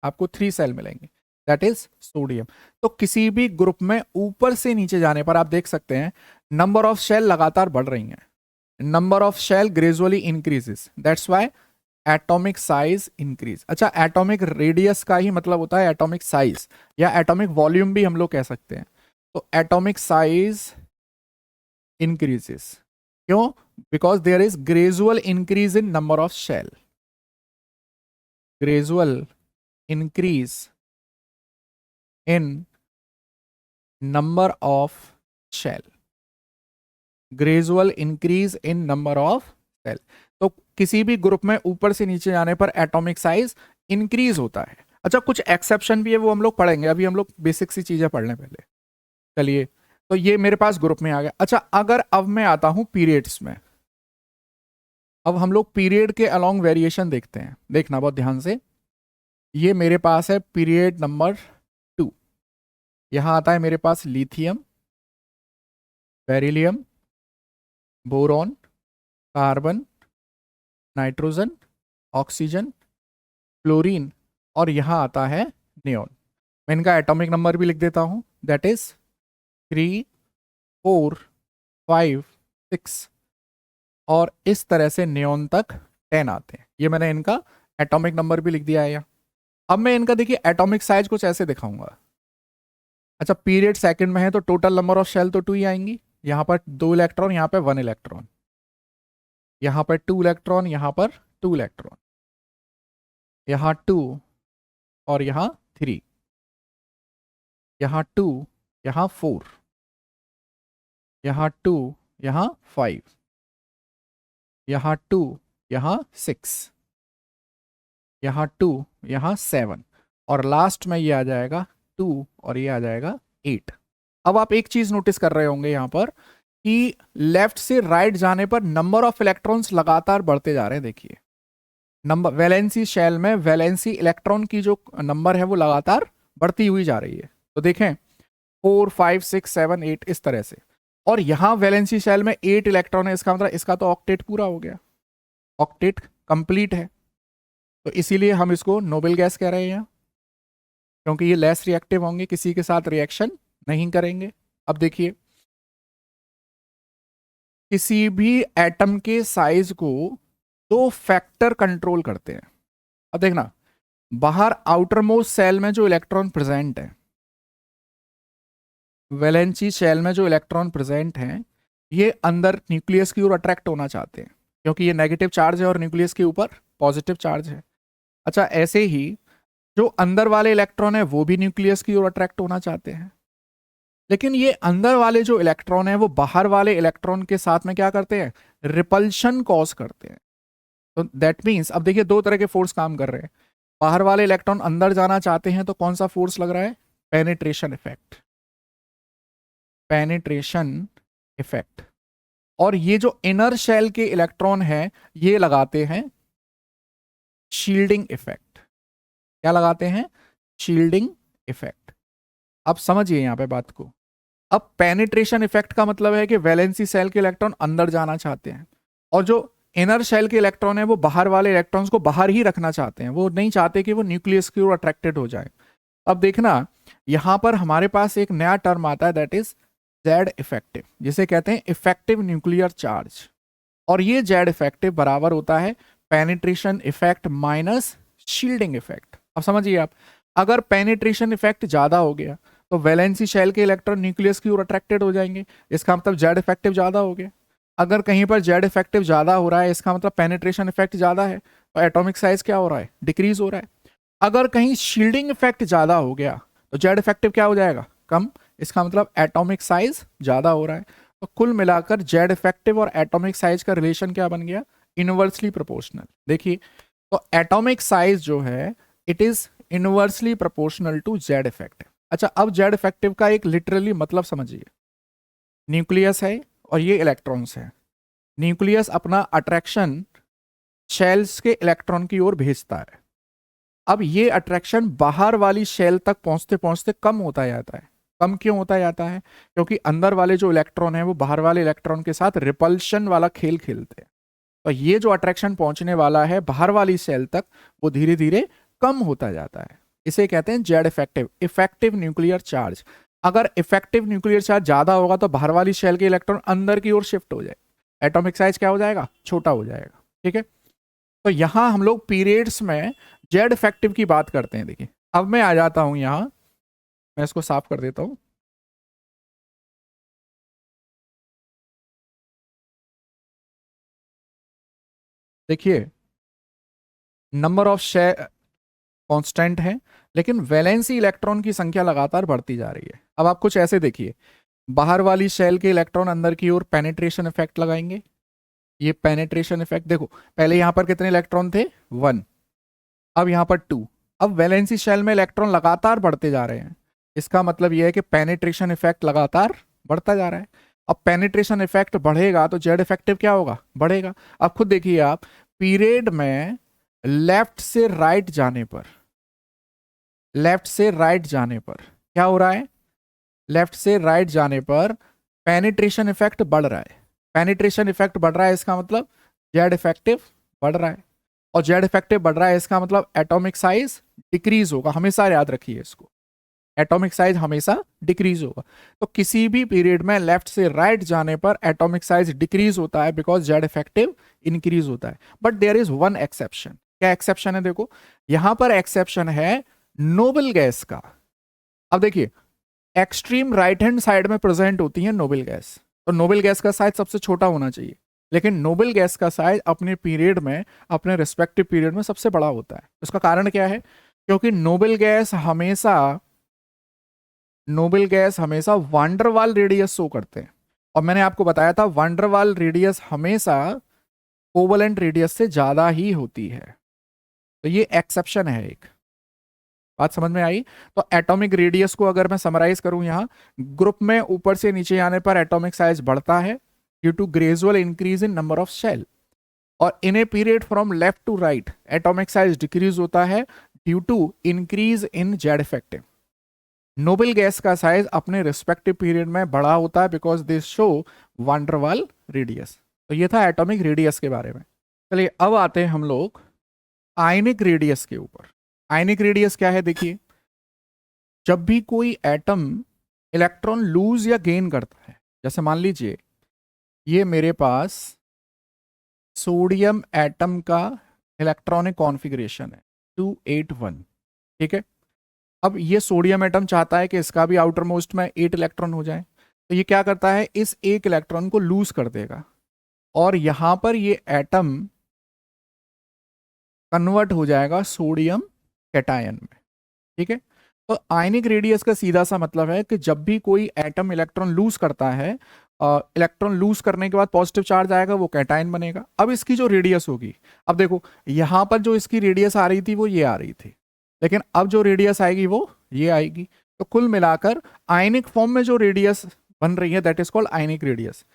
आपको 3 सेल मिलेंगी, दैट इज सोडियम। तो किसी भी ग्रुप में ऊपर से नीचे जाने पर आप देख सकते हैं नंबर ऑफ शेल लगातार बढ़ रही हैं, number of shell gradually increases, that's why atomic size increase. अच्छा, एटॉमिक रेडियस का ही मतलब होता है एटॉमिक साइज, या एटॉमिक वॉल्यूम भी हम लोग कह सकते हैं। तो एटॉमिक साइज इंक्रीजेस, क्यों, because there is gradual increase in number of shell, gradual increase in number of shell, gradual increase in number of shell. तो किसी भी ग्रुप में ऊपर से नीचे जाने पर एटॉमिक साइज इंक्रीज होता है। अच्छा, कुछ एक्सेप्शन भी है, वो हम लोग पढ़ेंगे, अभी हम लोग बेसिक सी चीजें पढ़ लें पहले। चलिए, तो ये मेरे पास ग्रुप में आ गया। अच्छा, अगर अब मैं आता हूं पीरियड्स में, अब हम लोग पीरियड के अलोंग वेरिएशन देखते हैं, देखना बहुत ध्यान से। ये मेरे पास है पीरियड नंबर 2, यहां आता है मेरे पास lithium, beryllium, boron, carbon, nitrogen, oxygen, chlorine, और यहां आता है नियोन। मैं इनका एटॉमिक नंबर भी लिख देता हूं, दैट इज 3, 4, 5, 6, और इस तरह से नियोन तक 10 आते हैं। ये मैंने इनका एटॉमिक नंबर भी लिख दिया है यहाँ। अब मैं इनका देखिए एटॉमिक साइज कुछ ऐसे दिखाऊंगा। अच्छा, पीरियड सेकंड में है तो टोटल नंबर ऑफ शेल तो 2 ही आएंगी, यहाँ पर 2 इलेक्ट्रॉन, यहाँ पर 1 इलेक्ट्रॉन, यहाँ पर 2 इलेक्ट्रॉन, यहाँ पर 2 इलेक्ट्रॉन, यहाँ 2 और यहाँ 3, यहाँ 2, यहाँ 4, यहाँ 2, यहाँ 5, यहाँ 2, यहाँ 6, यहाँ 2, यहाँ 7, और लास्ट में ये आ जाएगा 2 और ये आ जाएगा 8। अब आप एक चीज नोटिस कर रहे होंगे यहाँ पर कि लेफ्ट से राइट जाने पर नंबर ऑफ इलेक्ट्रॉन्स लगातार बढ़ते जा रहे हैं। देखिए नंबर वैलेंसी शेल में वैलेंसी इलेक्ट्रॉन की जो नंबर है वो लगातार बढ़ती हुई जा रही है। तो देखें 4, 5, 6, 7, 8 इस तरह से। और यहां वैलेंसी शेल में 8 इलेक्ट्रॉन है, इसका मतलब इसका तो ऑक्टेट पूरा हो गया, ऑक्टेट कंप्लीट है। तो इसीलिए हम इसको नोबल गैस कह रहे हैं, क्योंकि ये लेस रिएक्टिव होंगे, किसी के साथ रिएक्शन नहीं करेंगे। अब देखिए, किसी भी एटम के साइज को दो फैक्टर कंट्रोल करते हैं। अब देखना, बाहर आउटर मोस्ट सेल में जो इलेक्ट्रॉन प्रेजेंट है, वैलेंसी शेल में जो इलेक्ट्रॉन प्रेजेंट हैं, ये अंदर न्यूक्लियस की ओर अट्रैक्ट होना चाहते हैं, क्योंकि ये नेगेटिव चार्ज है और न्यूक्लियस के ऊपर पॉजिटिव चार्ज है। अच्छा, ऐसे ही जो अंदर वाले इलेक्ट्रॉन है वो भी न्यूक्लियस की ओर अट्रैक्ट होना चाहते हैं, लेकिन ये अंदर वाले जो इलेक्ट्रॉन है वो बाहर वाले इलेक्ट्रॉन के साथ में क्या करते हैं, रिपल्शन कॉज करते हैं। तो दैट मीन्स, अब देखिए दो तरह के फोर्स काम कर रहे हैं। बाहर वाले इलेक्ट्रॉन अंदर जाना चाहते हैं तो कौन सा फोर्स लग रहा है, पेनिट्रेशन इफेक्ट, पेनिट्रेशन इफेक्ट। और ये जो इनर शेल के इलेक्ट्रॉन है ये लगाते हैं शील्डिंग इफेक्ट। क्या लगाते हैं, शील्डिंग इफेक्ट। अब समझिए यहां पे बात को। अब पेनिट्रेशन इफेक्ट का मतलब है कि वैलेंसी सेल के इलेक्ट्रॉन अंदर जाना चाहते हैं, और जो इनर शेल के इलेक्ट्रॉन है वो बाहर वाले इलेक्ट्रॉन्स को बाहर ही रखना चाहते हैं, वो नहीं चाहते कि वो न्यूक्लियस की ओर अट्रैक्टेड हो जाए। अब देखना, यहां पर हमारे पास एक नया टर्म आता है, दैट इज जेड इफेक्टिव, जिसे कहते हैं इफेक्टिव न्यूक्लियर चार्ज। और ये जेड इफेक्टिव बराबर होता है penetration effect minus shielding effect. अब समझिए आप, अगर पेनिट्रेशन इफेक्ट ज्यादा हो गया तो वैलेंसी शेल के इलेक्ट्रॉन न्यूक्लियस की ओर अट्रैक्टेड हो जाएंगे, इसका मतलब जेड इफेक्टिव ज्यादा हो गया। अगर कहीं पर जेड इफेक्टिव ज्यादा हो रहा है, इसका मतलब पेनिट्रेशन इफेक्ट ज्यादा है, तो एटॉमिक साइज क्या हो रहा है, डिक्रीज हो रहा है। अगर कहीं शील्डिंग इफेक्ट ज्यादा हो गया तो जेड इफेक्टिव क्या हो जाएगा, कम, इसका मतलब एटॉमिक साइज ज्यादा हो रहा है। तो कुल मिलाकर जेड इफेक्टिव और एटॉमिक साइज का रिलेशन क्या बन गया, इनवर्सली प्रोपोर्शनल। देखिए, तो एटॉमिक साइज जो है it is inversely proportional to Z effective. अच्छा, अब जेड इफेक्टिव का एक लिटरली मतलब समझिए, न्यूक्लियस है और ये इलेक्ट्रॉन्स है। न्यूक्लियस अपना अट्रैक्शन शेल्स के इलेक्ट्रॉन की ओर भेजता है। अब ये अट्रैक्शन बाहर वाली शेल तक पहुंचते पहुंचते कम होता जाता है। कम क्यों होता जाता है, क्योंकि अंदर वाले जो इलेक्ट्रॉन है वो बाहर वाले इलेक्ट्रॉन के साथ रिपल्शन वाला खेल खेलते हैं। तो ये जो अट्रैक्शन पहुंचने वाला है बाहर वाली सेल तक, वो धीरे धीरे कम होता जाता है। इसे कहते हैं Z effective, effective nuclear charge. अगर इफेक्टिव न्यूक्लियर चार्ज ज्यादा होगा तो बाहर वाली शेल के इलेक्ट्रॉन अंदर की ओर शिफ्ट हो जाए, एटॉमिक साइज क्या हो जाएगा, छोटा हो जाएगा। ठीक है, तो यहां हम लोग पीरियड्स में जेड इफेक्टिव की बात करते हैं। देखिए, अब मैं आ जाता हूं यहां, मैं इसको साफ कर देता हूं। देखिए, नंबर ऑफ शेल कांस्टेंट है, लेकिन वैलेंसी इलेक्ट्रॉन की संख्या लगातार बढ़ती जा रही है। अब आप कुछ ऐसे देखिए, बाहर वाली शेल के इलेक्ट्रॉन अंदर की ओर पेनिट्रेशन इफेक्ट लगाएंगे, ये पेनिट्रेशन इफेक्ट देखो, पहले यहां पर कितने इलेक्ट्रॉन थे, 1, अब यहां पर 2। अब वैलेंसी शेल में इलेक्ट्रॉन लगातार बढ़ते जा रहे हैं, इसका मतलब यह है कि पेनिट्रेशन इफेक्ट लगातार बढ़ता जा रहा है। अब पेनिट्रेशन इफेक्ट बढ़ेगा तो जेड इफेक्टिव क्या होगा, बढ़ेगा। अब खुद देखिए आप, पीरियड में लेफ्ट से राइट जाने पर, लेफ्ट से राइट जाने पर क्या हो रहा है, लेफ्ट से राइट जाने पर पेनिट्रेशन इफेक्ट बढ़ रहा है। पेनिट्रेशन इफेक्ट बढ़ रहा है, इसका मतलब जेड इफेक्टिव बढ़ रहा है। और जेड इफेक्टिव बढ़ रहा है, इसका मतलब एटॉमिक साइज डिक्रीज होगा। हमेशा याद रखिए इसको, एटॉमिक साइज हमेशा डिक्रीज होगा। तो किसी भी पीरियड में लेफ्ट से राइट जाने पर एटॉमिक साइज डिक्रीज होता है, बिकॉज जेड इफेक्टिव इंक्रीज होता है। But there is one exception. क्या एक्सेप्शन है, देखो यहां पर एक्सेप्शन है नोबल गैस का। अब देखिए, एक्सट्रीम राइट हैंड साइड में प्रेजेंट होती है नोबल गैस, तो नोबल गैस का साइज सबसे छोटा होना चाहिए, लेकिन नोबल गैस का साइज अपने पीरियड में, अपने रिस्पेक्टिव पीरियड में सबसे बड़ा होता है। उसका कारण क्या है, क्योंकि नोबल गैस हमेशा वांडरवाल रेडियस शो करते हैं, और मैंने आपको बताया था वांडरवाल रेडियस हमेशा कोवलेंट रेडियस से ज्यादा ही होती है। तो ये एक्सेप्शन है एक, बात समझ में आई। तो एटॉमिक रेडियस को अगर मैं समराइज करूं, यहां ग्रुप में ऊपर से नीचे आने पर एटॉमिक साइज बढ़ता है due to gradual increase in number of shell, और in a period from left to right atomic size decrease होता है due to increase in Z effective. Noble gas का साइज अपने रिस्पेक्टिव पीरियड में बड़ा होता है बिकॉज दिस शो वान डर वाल रेडियस। तो ये था एटॉमिक रेडियस के बारे में। चलिए अब आते हैं हम लोग आयनिक रेडियस के ऊपर। आयनिक रेडियस क्या है देखिए, जब भी कोई एटम इलेक्ट्रॉन लूज या गेन करता है, जैसे मान लीजिए ये मेरे पास सोडियम एटम का इलेक्ट्रॉनिक कॉन्फ़िगरेशन है 281, ठीक है। अब ये सोडियम एटम चाहता है कि इसका भी आउटर मोस्ट में 8 इलेक्ट्रॉन हो जाए, तो ये क्या करता है, इस एक इलेक्ट्रॉन को लूज कर देगा और यहां पर ये एटम कन्वर्ट हो जाएगा सोडियम कैटायन में, ठीक है। तो आयनिक रेडियस का सीधा सा मतलब है कि जब भी कोई एटम इलेक्ट्रॉन लूज करता है, इलेक्ट्रॉन लूज करने के बाद पॉजिटिव चार्ज आएगा, वो कैटायन बनेगा। अब इसकी जो रेडियस होगी, अब देखो यहां पर जो इसकी रेडियस आ रही थी वो ये आ रही थी, लेकिन अब जो रेडियस आएगी वो ये आएगी। तो कुल मिलाकर आयनिक फॉर्म में जो रेडियस बन रही है that is called ionic radius.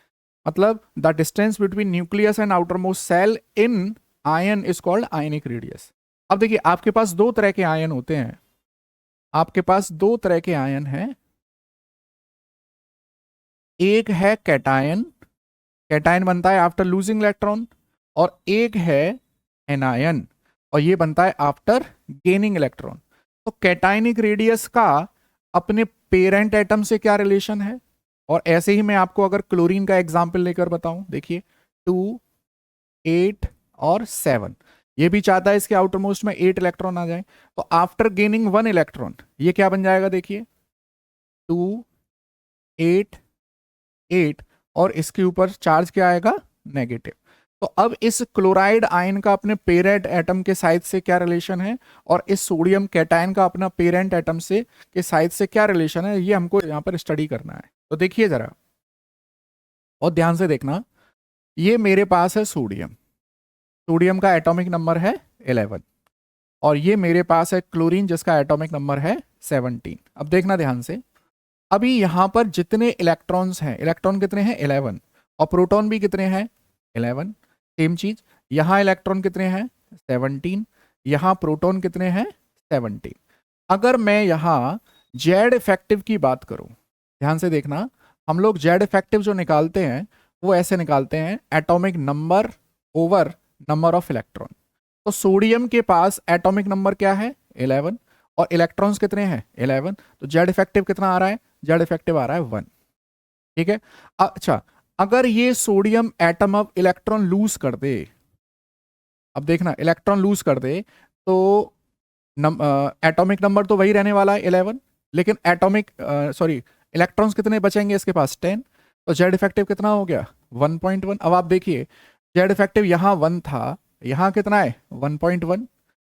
मतलब the distance between nucleus and outermost shell in ion is called ionic radius. अब देखिए आपके पास दो तरह के आयन होते हैं, आपके पास दो तरह के आयन हैं, एक है कैटायन, कैटायन बनता है आफ्टर लूजिंग इलेक्ट्रॉन, और एक है एनायन, और ये बनता है आफ्टर गेनिंग इलेक्ट्रॉन। तो कैटायनिक रेडियस का अपने पेरेंट एटम से क्या रिलेशन है, और ऐसे ही मैं आपको अगर क्लोरीन का एग्जाम्पल लेकर बताऊं, देखिए 2, 8 और 7, ये भी चाहता है इसके आउटर मोस्ट में 8 इलेक्ट्रॉन आ जाए। तो आफ्टर गेनिंग 1 इलेक्ट्रॉन ये क्या बन जाएगा, देखिए 2, 8, 8, और इसके ऊपर चार्ज क्या आएगा, नेगेटिव। तो अब इस क्लोराइड आयन का अपने पेरेंट एटम के साइज से क्या रिलेशन है, और इस सोडियम कैटायन का अपना पेरेंट एटम से के साइज से क्या रिलेशन है, ये हमको यहाँ पर स्टडी करना है। तो देखिए जरा और ध्यान से देखना, ये मेरे पास है सोडियम, सोडियम का एटॉमिक नंबर है 11, और ये मेरे पास है क्लोरीन जिसका एटॉमिक नंबर है 17। अब देखना ध्यान से, अभी यहां पर जितने इलेक्ट्रॉन्स हैं, इलेक्ट्रॉन कितने हैं 11, और प्रोटॉन भी कितने हैं 11। सेम चीज यहां इलेक्ट्रॉन कितने हैं 17, यहां प्रोटॉन कितने हैं 17। अगर मैं यहां जेड इफेक्टिव की बात करूं, ध्यान से देखना, हम लोग जेड इफेक्टिव जो निकालते हैं वो ऐसे निकालते हैं, atomic number over number of electron. तो सोडियम के पास एटॉमिक नंबर क्या है 11, और इलेक्ट्रॉन्स कितने हैं 11, तो जेड इफेक्टिव कितना आ रहा है, जेड इफेक्टिव आ रहा है 1, ठीक है। अच्छा, अगर ये सोडियम एटम अब इलेक्ट्रॉन लूज कर दे, अब देखना इलेक्ट्रॉन लूज कर दे तो एटॉमिक नंबर तो वही रहने वाला है 11, लेकिन एटॉमिक सॉरी इलेक्ट्रॉन्स कितने बचेंगे इसके पास 10, तो जेड इफेक्टिव कितना हो गया 1.1। अब आप देखिए जेड इफेक्टिव यहाँ 1 था, यहाँ कितना है 1.1,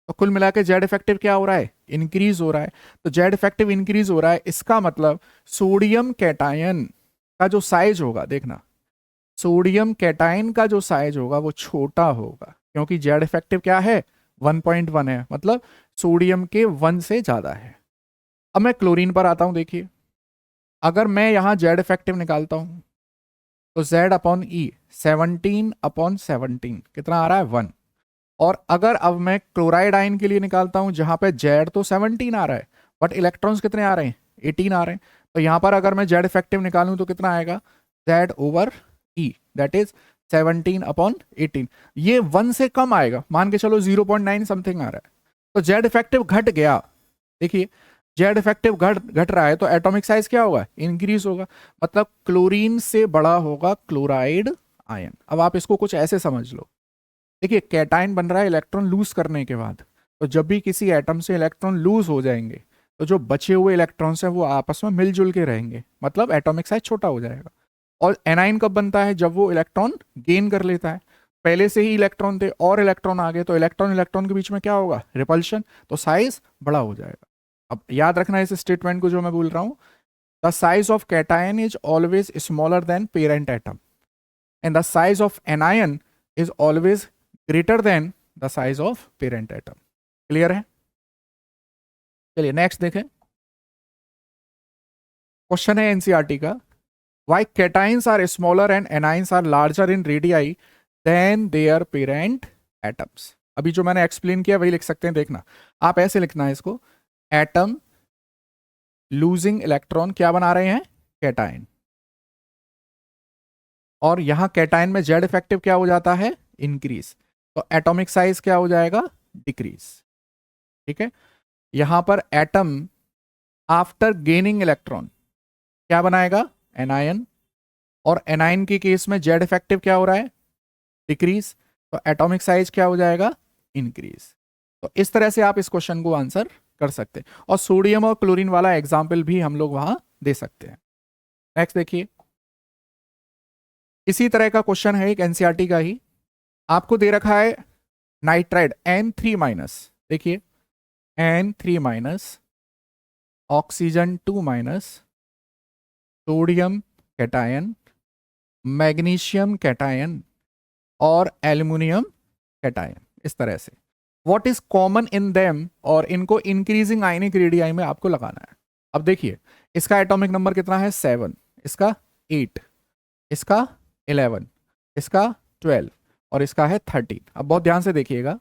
तो कुल मिला के जेड इफेक्टिव क्या हो रहा है, इंक्रीज हो रहा है। तो जेड इफेक्टिव इंक्रीज हो रहा है, इसका मतलब सोडियम कैटायन का जो साइज होगा, देखना सोडियम कैटायन का जो साइज होगा वो छोटा होगा, क्योंकि जेड इफेक्टिव क्या है 1.1 है, मतलब सोडियम के 1 से ज्यादा है। अब मैं क्लोरीन पर आता हूं, देखिए अगर मैं यहां जेड इफेक्टिव निकालता हूं तो जेड अपॉन ई 17/17 कितना आ रहा है 1। और अगर अब मैं क्लोराइड आयन के लिए निकालता हूं जहां पे जेड तो 17 आ रहा है, बट इलेक्ट्रॉन्स कितने आ रहे हैं 18 आ रहे हैं, तो यहां पर अगर मैं जेड इफेक्टिव निकालूं तो कितना आएगा Z over E, that is 17/18। ये 1 से कम आएगा, मान के चलो 0.9 समथिंग आ रहा है, तो जेड इफेक्टिव घट गया। देखिए जेड इफेक्टिव घट घट रहा है तो एटॉमिक साइज क्या होगा, इंक्रीज होगा, मतलब क्लोरीन से बड़ा होगा क्लोराइड आयन। अब आप इसको कुछ ऐसे समझ लो, देखिए कैटायन बन रहा है इलेक्ट्रॉन लूज करने के बाद, तो जब भी किसी एटम से इलेक्ट्रॉन लूज हो जाएंगे तो जो बचे हुए इलेक्ट्रॉन्स हैं वो आपस में मिलजुल के रहेंगे, मतलब एटॉमिक साइज छोटा हो जाएगा। और एनाइन कब बनता है, जब वो इलेक्ट्रॉन गेन कर लेता है, पहले से ही इलेक्ट्रॉन थे और इलेक्ट्रॉन आ गए तो इलेक्ट्रॉन इलेक्ट्रॉन के बीच में क्या होगा, रिपल्शन, तो साइज बड़ा हो जाएगा। अब याद रखना इस स्टेटमेंट को जो मैं बोल रहा हूं, the size of cation is always smaller than parent atom and the size of anion is always greater than the size of parent atom. Clear है? चलिए नेक्स्ट देखें, क्वेश्चन है एनसीईआरटी का, why cations are smaller and anions are larger in radii than their parent atoms. अभी जो मैंने एक्सप्लेन किया वही लिख सकते हैं, देखना आप ऐसे लिखना है इसको, एटम लूजिंग इलेक्ट्रॉन क्या बना रहे हैं, कैटायन। और यहां कैटायन में जेड इफेक्टिव क्या हो जाता है, इंक्रीज, तो एटॉमिक साइज क्या हो जाएगा, डिक्रीज। ठीक है, यहां पर एटम आफ्टर गेनिंग इलेक्ट्रॉन क्या बनाएगा, एनायन, और एनायन के केस में जेड इफेक्टिव क्या हो रहा है, डिक्रीज, तो एटॉमिक साइज क्या हो जाएगा, इंक्रीज। तो इस तरह से आप इस क्वेश्चन को आंसर कर सकते हैं, और सोडियम और क्लोरीन वाला एग्जाम्पल भी हम लोग वहां दे सकते हैं। नेक्स्ट देखिए, इसी तरह का क्वेश्चन है एक एनसीईआरटी का ही, आपको दे रखा है नाइट्राइड N3-, देखिए N3-, oxygen 2-, sodium cation, magnesium cation और एल्युमिनियम कैटायन, इस तरह से। What is common in them, और इनको इंक्रीजिंग आयनिक रेडियाई में आपको लगाना है। अब देखिए, इसका एटॉमिक नंबर कितना है, 7, इसका 8, इसका 11, इसका 12 और इसका है 13। अब बहुत ध्यान से देखिएगा,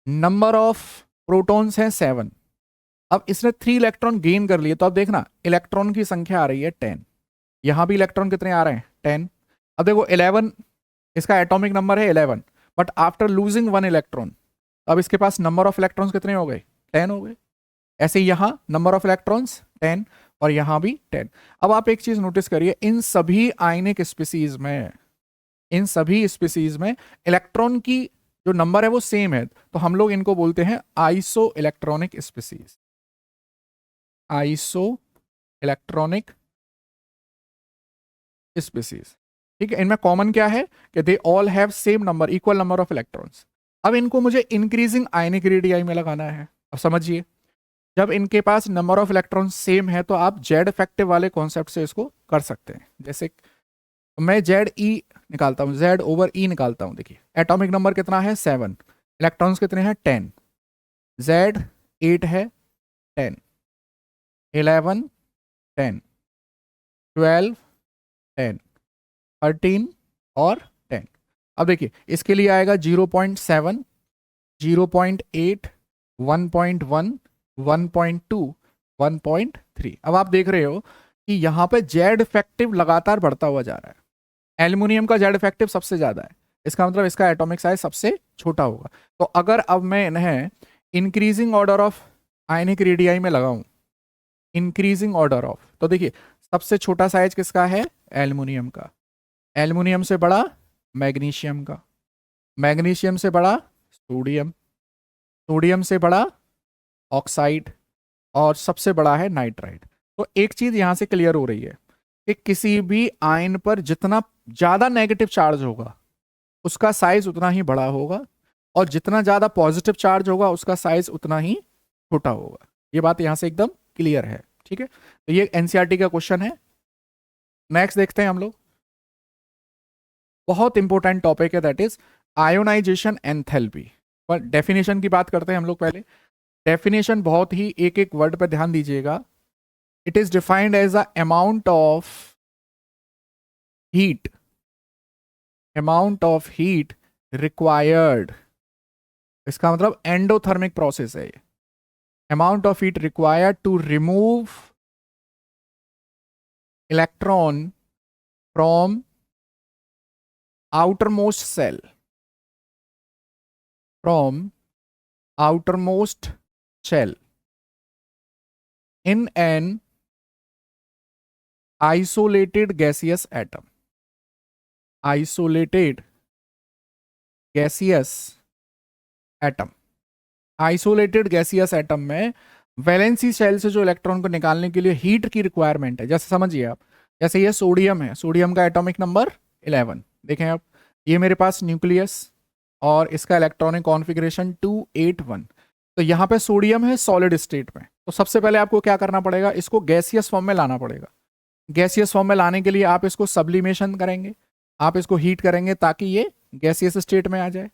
नंबर ऑफ प्रोटॉन्स हैं 7, अब इसने 3 इलेक्ट्रॉन गेन कर लिए, तो अब देखना इलेक्ट्रॉन की संख्या आ रही है 10, यहां भी इलेक्ट्रॉन कितने आ रहे हैं, 10। अब देखो 11, इसका एटॉमिक नंबर है 11, बट आफ्टर लूजिंग 1 इलेक्ट्रॉन, अब इसके पास नंबर ऑफ इलेक्ट्रॉन्स कितने हो गए, 10 हो गए। ऐसे ही यहां नंबर ऑफ इलेक्ट्रॉन्स 10 और यहां भी 10। अब आप एक चीज नोटिस करिए, इन सभी आयनिक स्पीसीज में, इन सभी स्पीसीज में इलेक्ट्रॉन की जो नंबर है वो सेम है, तो हम लोग इनको बोलते हैं iso electronic species, iso electronic species. ठीक है, इनमें कॉमन क्या है कि they all have same number, equal number of electrons. अब इनको मुझे इंक्रीजिंग आयनिक रेडियाई में लगाना है। अब समझिए, जब इनके पास नंबर ऑफ इलेक्ट्रॉन सेम है तो आप जेड इफेक्टिव वाले कॉन्सेप्ट से इसको कर सकते हैं। जैसे मैं जेड ई निकालता हूं, जेड ओवर ई निकालता हूं, देखिए एटॉमिक नंबर कितना है 7, इलेक्ट्रॉन्स कितने हैं 10, जेड 8 है, 10, 11, 10, 12, 10, 13 और 10। अब देखिए इसके लिए आएगा 0.7, 0.8, 1.1, 1.2, 1.3। अब आप देख रहे हो कि यहां पे जेड इफेक्टिव लगातार बढ़ता हुआ जा रहा है। एल्युमिनियम का जेड इफेक्टिव सबसे ज्यादा है, इसका मतलब इसका एटॉमिक साइज सबसे छोटा होगा। तो अगर अब मैं इन्हें increasing order of ionic radii में लगाऊं, इंक्रीजिंग ऑर्डर ऑफ, तो देखिए सबसे छोटा साइज किसका है, एल्युमिनियम का, एल्युमिनियम से बड़ा मैग्नीशियम का, मैग्नीशियम से बड़ा सोडियम, सोडियम से बड़ा ऑक्साइड, और सबसे बड़ा है नाइट्राइड। तो एक चीज यहां से क्लियर हो रही है कि किसी भी आयन पर जितना ज्यादा नेगेटिव चार्ज होगा उसका साइज उतना ही बड़ा होगा, और जितना ज्यादा पॉजिटिव चार्ज होगा उसका साइज उतना ही छोटा होगा। ये बात यहां से एकदम क्लियर है। ठीक है, तो ये एनसीईआरटी का क्वेश्चन है। नेक्स्ट देखते हैं हम लोग, बहुत इंपॉर्टेंट टॉपिक है, दैट इज आयोनाइजेशन एंथैल्पी। पर डेफिनेशन की बात करते हैं हम लोग पहले। डेफिनेशन बहुत ही एक एक वर्ड पर ध्यान दीजिएगा। It is defined as a amount of heat, amount of heat required, इसका मतलब एंडोथर्मिक प्रोसेस है ये। Amount of heat required to remove electron from outermost cell, from outermost shell in an isolated gaseous atom, isolated gaseous atom। Isolated gaseous atom में वैलेंसी शेल से जो इलेक्ट्रॉन को निकालने के लिए हीट की रिक्वायरमेंट है। जैसे समझिए आप, जैसे ये सोडियम है, सोडियम का एटॉमिक नंबर 11, देखें आप, ये मेरे पास न्यूक्लियस और इसका इलेक्ट्रॉनिक कॉन्फ़िगरेशन 281। तो यहाँ पे सोडियम है सॉलिड स्टेट में, तो सबसे पहले आपको क्या करना पड़ेगा, इसको गैसियस फॉर्म में लाना पड़ेगा। गैसियस फॉर्म में लाने के लिए आप इसको सब्लिमेशन करेंगे, आप इसको हीट करेंगे ताकि ये गैसियस स्टेट में आ जाए।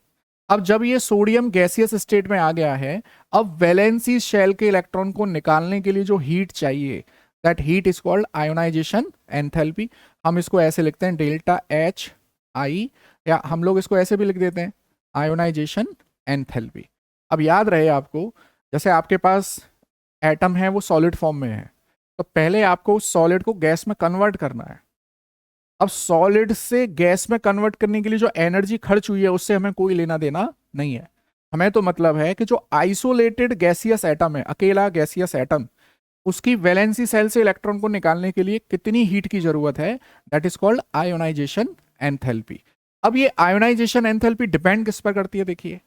अब जब ये सोडियम गैसियस स्टेट में आ गया है, अब वैलेंसी शेल के इलेक्ट्रॉन को निकालने के लिए जो हीट चाहिए, that heat is called ionisation enthalpy. हम इसको ऐसे लिखते हैं डेल्टा एच आई, या हम लोग इसको ऐसे भी लिख देते हैं आयोनाइजेशन एंथैल्पी। अब याद रहे आपको, जैसे आपके पास एटम है वो सॉलिड फॉर्म में है, तो पहले आपको उस सॉलिड को गैस में कन्वर्ट करना है। अब सॉलिड से गैस में कन्वर्ट करने के लिए जो एनर्जी खर्च हुई है उससे हमें कोई लेना देना नहीं है। हमें तो मतलब है कि जो आइसोलेटेड गैसियस एटम है, अकेला गैसियस एटम, उसकी वैलेंसी सेल से इलेक्ट्रॉन को निकालने के लिए कितनी हीट की जरूरत है, that is called ionisation enthalpy. अब ये आयोनाइजेशन एंथैल्पी डिपेंड किस पर करती है, देखिए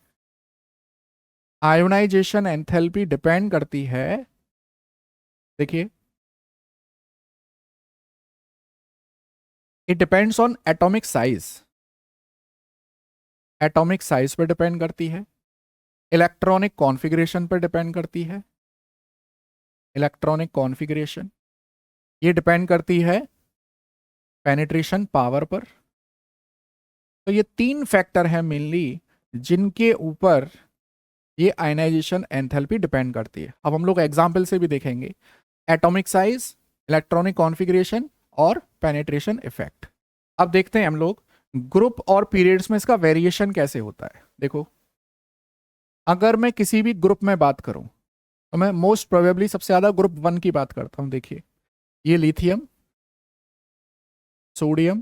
आयोनाइजेशन एंथैल्पी डिपेंड करती है, देखिए it depends on atomic size, atomic size पर डिपेंड करती है, इलेक्ट्रॉनिक कॉन्फ़िगरेशन पर डिपेंड करती है, इलेक्ट्रॉनिक कॉन्फ़िगरेशन, ये डिपेंड करती है पेनिट्रेशन पावर पर। तो ये तीन फैक्टर हैं मेनली जिनके ऊपर ये आयनाइजेशन एंथैल्पी डिपेंड करती है। अब हम लोग एग्जाम्पल से भी देखेंगे, एटॉमिक साइज, इलेक्ट्रॉनिक कॉन्फ़िगरेशन और पेनिट्रेशन इफेक्ट। अब देखते हैं हम लोग ग्रुप और पीरियड्स में इसका वेरिएशन कैसे होता है। देखो, अगर मैं किसी भी ग्रुप में बात करूं तो मैं मोस्ट प्रोबेबली सबसे ज्यादा ग्रुप 1 की बात करता हूं। देखिए ये lithium, sodium,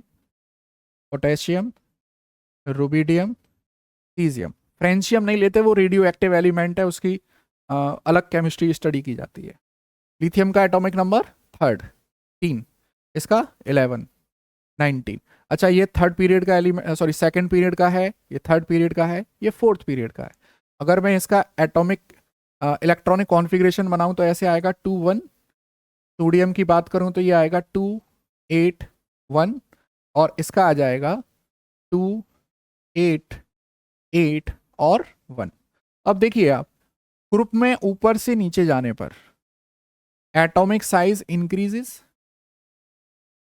potassium, rubidium, caesium. Francium नहीं लेते, वो रेडियो एक्टिव एलिमेंट है, उसकी अलग केमिस्ट्री स्टडी की जाती है। लिथियम का एटॉमिक नंबर 3, इसका 11, 19। अच्छा, ये थर्ड पीरियड का एलिमेंट, सॉरी सेकंड पीरियड का है, ये थर्ड पीरियड का है, ये फोर्थ पीरियड का है। अगर मैं इसका एटॉमिक इलेक्ट्रॉनिक कॉन्फ़िगरेशन बनाऊं तो ऐसे आएगा 2 1। सोडियम की बात करूं तो ये आएगा 2 8 1, और इसका आ जाएगा 2 8 8 और 1। अब देखिए आप, ग्रुप में ऊपर से नीचे जाने पर एटॉमिक साइज इंक्रीजेस।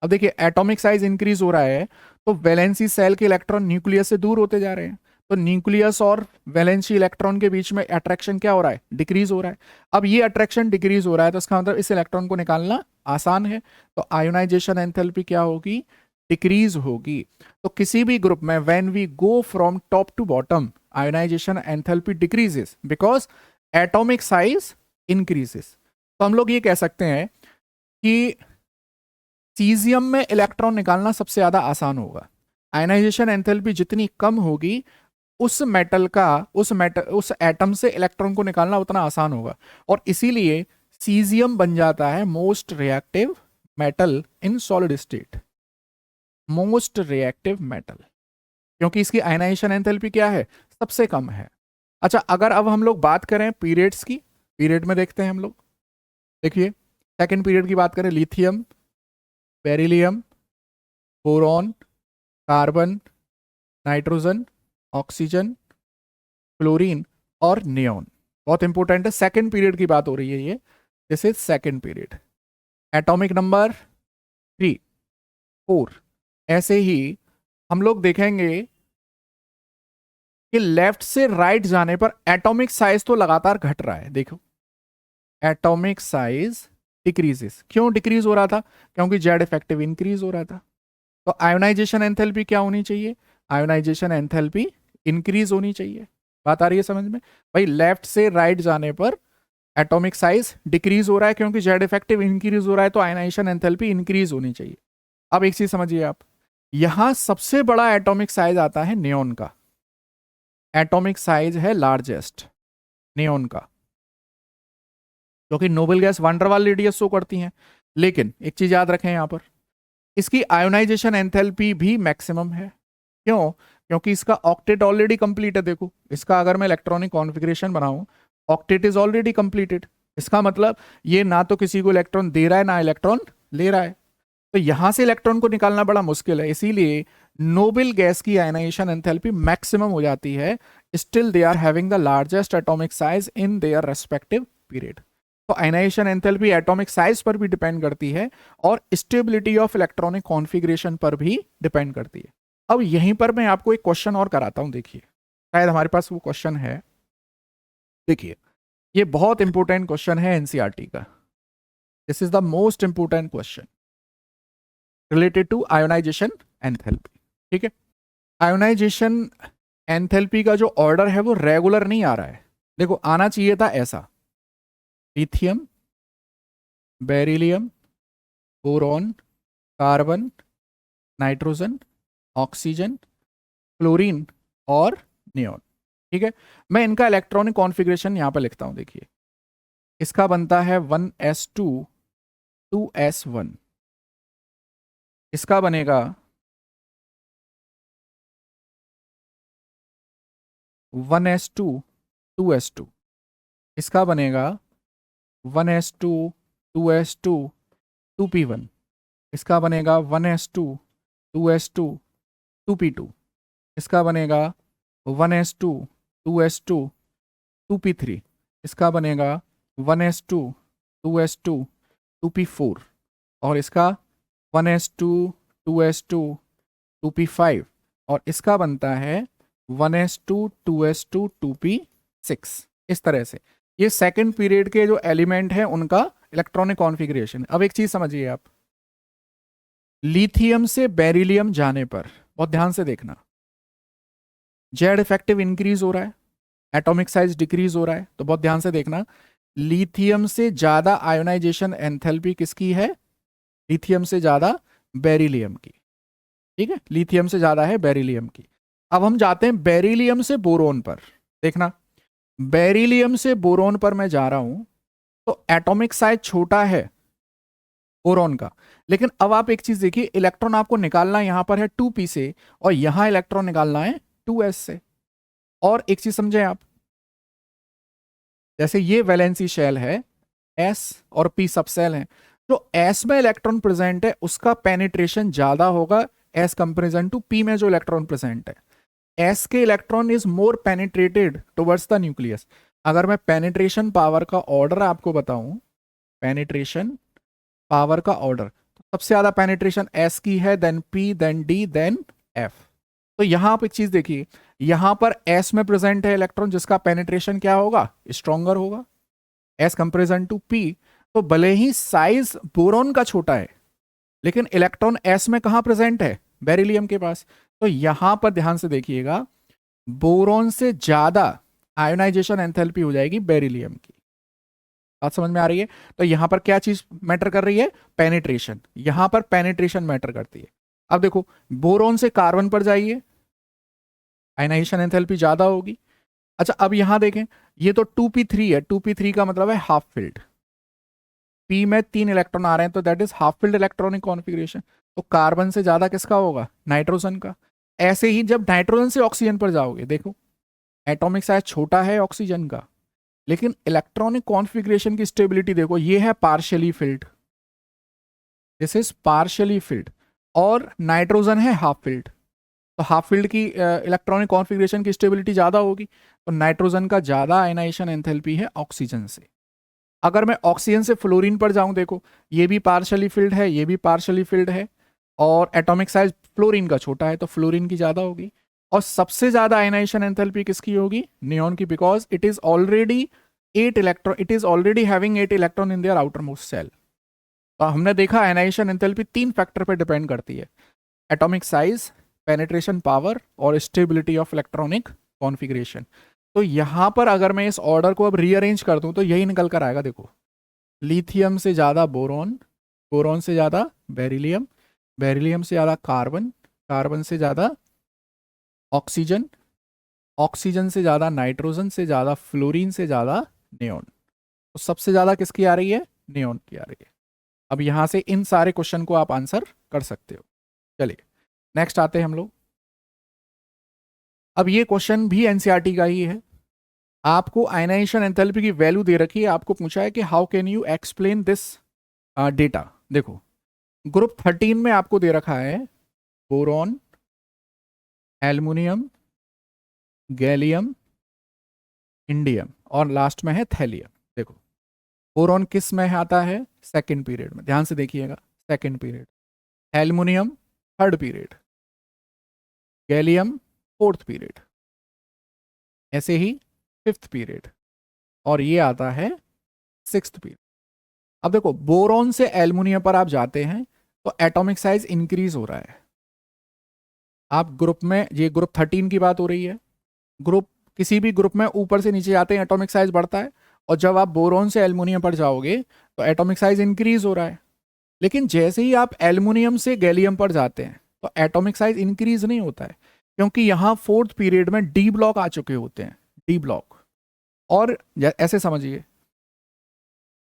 अब देखिए एटॉमिक साइज इंक्रीज हो रहा है तो वैलेंसी सेल के इलेक्ट्रॉन न्यूक्लियस से दूर होते जा रहे हैं, तो न्यूक्लियस और वैलेंसी इलेक्ट्रॉन के बीच में अट्रैक्शन क्या हो रहा है, डिक्रीज हो रहा है। अब ये अट्रैक्शन डिक्रीज हो रहा है तो इसका मतलब इस इलेक्ट्रॉन को निकालना आसान है, तो आयोनाइजेशन एंथैल्पी क्या होगी, डिक्रीज होगी। तो किसी भी ग्रुप में when we go from top to bottom, ionization enthalpy decreases because atomic size increases. तो हम लोग ये कह सकते हैं कि सीजियम में इलेक्ट्रॉन निकालना सबसे ज्यादा आसान होगा। आयनाइजेशन एंथैल्पी जितनी कम होगी उस मेटल का, उस एटम से इलेक्ट्रॉन को निकालना उतना आसान होगा, और इसीलिए सीजियम बन जाता है most reactive metal in solid state, most reactive metal, क्योंकि इसकी आयनाइजेशन एंथैल्पी क्या है, सबसे कम है। अच्छा, अगर अब हम लोग बात करें पीरियड्स की, पीरियड में देखते हैं हम लोग, देखिए सेकेंड पीरियड की बात करें, lithium, beryllium, boron, carbon, nitrogen, oxygen, chlorine और नियोन। बहुत इंपॉर्टेंट है, सेकंड पीरियड की बात हो रही है ये, this is second period. Atomic number 3 4। ऐसे ही हम लोग देखेंगे कि लेफ्ट से राइट जाने पर एटॉमिक साइज तो लगातार घट रहा है। देखो एटॉमिक साइज डिक्रीजेस, क्यों डिक्रीज हो रहा था, क्योंकि जेड इफेक्टिव इंक्रीज हो रहा था। तो आयोनाइजेशन एंथैल्पी क्या होनी चाहिए, आयोनाइजेशन एंथैल्पी इंक्रीज होनी चाहिए। बात आ रही है समझ में भाई, लेफ्ट से राइट जाने पर एटॉमिक साइज डिक्रीज हो रहा है क्योंकि जेड इफेक्टिव इंक्रीज हो रहा है, तो आयोनाइजेशन एंथैल्पी इंक्रीज होनी चाहिए। अब एक चीज समझिए आप, यहां सबसे बड़ा एटॉमिक साइज आता है नियोन का, एटॉमिक साइज है लार्जेस्ट नियोन का, क्योंकि noble gas van der Waals radius show करती हैं। लेकिन एक चीज याद रखें यहां पर, इसकी आयोनाइजेशन एंथैल्पी भी मैक्सिमम है। क्यों, क्योंकि इसका ऑक्टेट ऑलरेडी कंप्लीट है। देखो इसका अगर मैं इलेक्ट्रॉनिक कॉन्फ़िगरेशन बनाऊं, ऑक्टेट इज ऑलरेडी कंप्लीटेड, इसका मतलब ये ना तो किसी को इलेक्ट्रॉन दे रहा है ना इलेक्ट्रॉन ले रहा है, तो यहां से इलेक्ट्रॉन को निकालना बड़ा मुश्किल है। इसीलिए नोबल गैस की आयनाइजेशन एंथैल्पी मैक्सिमम हो जाती है, still they are having the largest atomic size in their respective period. तो आयनाइजेशन एंथैल्पी एटॉमिक साइज पर भी डिपेंड करती है और स्टेबिलिटी ऑफ इलेक्ट्रॉनिक कॉन्फ़िगरेशन पर भी डिपेंड करती है। अब यहीं पर मैं आपको एक क्वेश्चन और कराता हूं, देखिए शायद हमारे पास वो क्वेश्चन है। देखिए ये बहुत इंपॉर्टेंट क्वेश्चन है एनसीईआरटी का, this is the most important question related to ionization enthalpy. ठीक है, आयोनाइजेशन एंथैल्पी का जो ऑर्डर है वो रेगुलर नहीं आ रहा है। देखो आना चाहिए था ऐसा lithium, beryllium, boron, carbon, nitrogen, oxygen, fluorine और नियोन। ठीक है, मैं इनका इलेक्ट्रॉनिक कॉन्फ़िगरेशन यहां पर लिखता हूं। देखिए, इसका बनता है 1s2 2s1, इसका बनेगा 1s2 2s2, इसका बनेगा 1s2 2s2 2p1, इसका बनेगा 1s2 2s2 2p2, इसका बनेगा 1s2 2s2 2p3, इसका बनेगा 1s2 2s2 2p4 और इसका 1s2 2s2 2p5 और इसका बनता है 1s2 2s2 2p6। इस तरह से ये सेकंड पीरियड के जो एलिमेंट हैं उनका इलेक्ट्रॉनिक कॉन्फ़िगरेशन। अब एक चीज समझिए आप, लिथियम से बेरिलियम जाने पर बहुत ध्यान से देखना, जेड इफेक्टिव इंक्रीज हो रहा है, एटॉमिक साइज डिक्रीज हो रहा है। तो बहुत ध्यान से देखना, लिथियम से ज्यादा आयोनाइजेशन एंथैल्पी किसकी है? लिथियम से ज्यादा बेरिलियम की। ठीक है, लिथियम से ज्यादा है बेरिलियम की। अब हम जाते हैं बेरिलियम से बोरोन पर। देखना, बेरिलियम से बोरोन पर मैं जा रहा हूं तो एटॉमिक साइज छोटा है बोरोन का, लेकिन अब आप एक चीज देखिए, इलेक्ट्रॉन आपको निकालना यहां पर है 2p से और यहां इलेक्ट्रॉन निकालना है 2s से। और एक चीज समझे आप, जैसे ये वैलेंसी शेल है, s और p सब सेल हैं, जो s में इलेक्ट्रॉन प्रेजेंट है उसका पेनिट्रेशन ज्यादा होगा एज कंपेरिजन टू p में जो इलेक्ट्रॉन प्रेजेंट है। s के electron is more penetrated towards the nucleus. अगर मैं पेनिट्रेशन पावर का ऑर्डर आपको बताऊं, पेनिट्रेशन पावर का ऑर्डर, तो सबसे ज्यादा पेनिट्रेशन s की है, then p, then d, then f। तो यहां आप एक चीज देखिए, यहां पर s में प्रेजेंट है इलेक्ट्रॉन जिसका पेनिट्रेशन क्या होगा? स्ट्रॉन्गर होगा एज कंपेरिजन टू p। तो भले ही साइज बोरॉन का छोटा है लेकिन इलेक्ट्रॉन s में कहां प्रेजेंट है? बेरिलियम के पास। तो यहां पर ध्यान से देखिएगा, बोरॉन से ज्यादा आयोनाइजेशन एंथैल्पी हो जाएगी बेरिलियम की। बात समझ में आ रही है? तो यहां पर क्या चीज मैटर कर रही है? पेनिट्रेशन। यहां पर पेनिट्रेशन मैटर करती है। अब देखो, बोरॉन से कार्बन पर जाइए, आयोनाइजेशन एंथैल्पी ज्यादा होगी। अच्छा, अब यहां देखें, ये तो 2p3 है, 2p3 का मतलब है हाफ फिल्ड। p में 3 इलेक्ट्रॉन आ रहे हैं तो that is half filled electronic configuration. तो कार्बन से ज्यादा किसका होगा? नाइट्रोजन का। ऐसे ही जब नाइट्रोजन से ऑक्सीजन पर जाओगे, देखो एटॉमिक साइज छोटा है ऑक्सीजन का, लेकिन इलेक्ट्रॉनिक कॉन्फ़िगरेशन की स्टेबिलिटी देखो, ये है partially field, this is partially field, और नाइट्रोजन है हाफ फिल्ड। तो हाफ फील्ड की इलेक्ट्रॉनिक कॉन्फ़िगरेशन की स्टेबिलिटी ज़्यादा होगी, तो नाइट्रोजन का ज़्यादा आयनाइजेशन एंथैल्पी है ऑक्सीजन से। अगर मैं ऑक्सीजन से फ्लोरीन पर जाऊं, देखो ये भी पार्शियली फिल्ड है, ये भी पार्शियली फिल्ड है, और एटॉमिक साइज फ्लोरीन का छोटा है तो फ्लोरीन की ज़्यादा होगी। और सबसे ज़्यादा आयनाइजेशन एंथैल्पी किसकी होगी? नियॉन की, because it is already 8 electron, it is already having 8 electron in their outermost shell. तो हमने देखा आयनाइजेशन एंथैल्पी 3 फैक्टर पर डिपेंड करती है, एटॉमिक साइज, पेनिट्रेशन पावर और स्टेबिलिटी ऑफ इलेक्ट्रॉनिक कॉन्फ़िगरेशन। तो यहां पर अगर मैं इस ऑर्डर को अब रीअरेंज कर दूं तो यही निकल कर आएगा। देखो, लिथियम से ज्यादा बोरॉन, बोरॉन से ज्यादा बेरिलियम, बेरिलियम से ज्यादा कार्बन, कार्बन से ज्यादा ऑक्सीजन, ऑक्सीजन से ज्यादा नाइट्रोजन, से ज्यादा फ्लोरीन, से ज्यादा नियोन। तो सबसे ज्यादा किसकी आ रही है? नियोन की आ रही है। अब यहां से इन सारे क्वेश्चन को आप आंसर कर सकते हो। चलिए नेक्स्ट आते हैं हम लोग। अब ये क्वेश्चन भी एनसीईआरटी का ही है। आपको आयनाइजेशन एंथैल्पी की वैल्यू दे रखी है, आपको पूछा है कि how can you explain this data. देखो, ग्रुप 13 में आपको दे रखा है बोरॉन, एल्युमिनियम, गैलियम, इंडियम और लास्ट में है थैलियम। देखो, बोरॉन किस में आता है? सेकंड पीरियड में, ध्यान से देखिएगा, second period. Aluminium third period, gallium fourth period, ऐसे ही फिफ्थ पीरियड, और ये आता है सिक्स्थ पीरियड। अब देखो, बोरॉन से एल्युमिनियम पर आप जाते हैं तो एटॉमिक साइज इंक्रीज हो रहा है। आप ग्रुप में, ये ग्रुप 13 की बात हो रही है, ग्रुप किसी भी ग्रुप में ऊपर से नीचे जाते हैं एटॉमिक साइज बढ़ता है, और जब आप बोरॉन से एल्युमिनियम पर जाओगे तो एटॉमिक साइज इंक्रीज हो रहा है। लेकिन जैसे ही आप एल्युमिनियम से गैलियम पर जाते हैं तो एटॉमिक साइज इंक्रीज नहीं होता है, क्योंकि यहाँ फोर्थ पीरियड में डी ब्लॉक आ चुके होते हैं, डी ब्लॉक। और ऐसे समझिए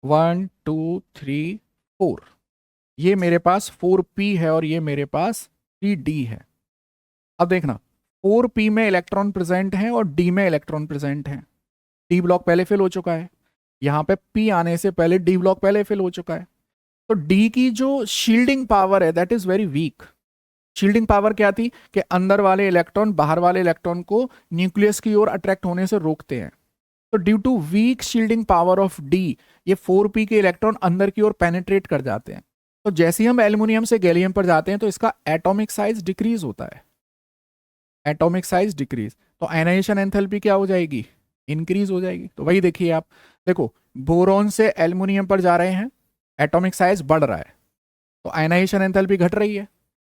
1 2 3 4, ये मेरे पास 4p है और ये मेरे पास 3d है। अब देखना 4p में इलेक्ट्रॉन प्रेजेंट है और d में इलेक्ट्रॉन प्रेजेंट है। डी ब्लॉक पहले फिल हो चुका है, यहाँ पे p आने से पहले डी ब्लॉक पहले फिल हो चुका है। तो डी की जो शील्डिंग पावर है that is very weak. Shielding power क्या थी कि अंदर वाले इलेक्ट्रॉन बाहर वाले इलेक्ट्रॉन को न्यूक्लियस की ओर अट्रैक्ट होने से रोकते हैं। तो due to weak shielding power of d ये 4p के इलेक्ट्रॉन अंदर की ओर पेनिट्रेट कर जाते हैं। तो जैसे ही हम एल्युमिनियम से गैलियम पर जाते हैं तो इसका एटॉमिक साइज डिक्रीज होता है, एटॉमिक साइज डिक्रीज। तो आयनाइजेशन एंथैल्पी क्या हो जाएगी, इंक्रीज हो जाएगी। तो वही देखिए आप, देखो बोरॉन से एल्युमिनियम पर जा रहे हैं, एटॉमिक साइज बढ़ रहा है तो आयनाइजेशन एंथैल्पी घट रही है।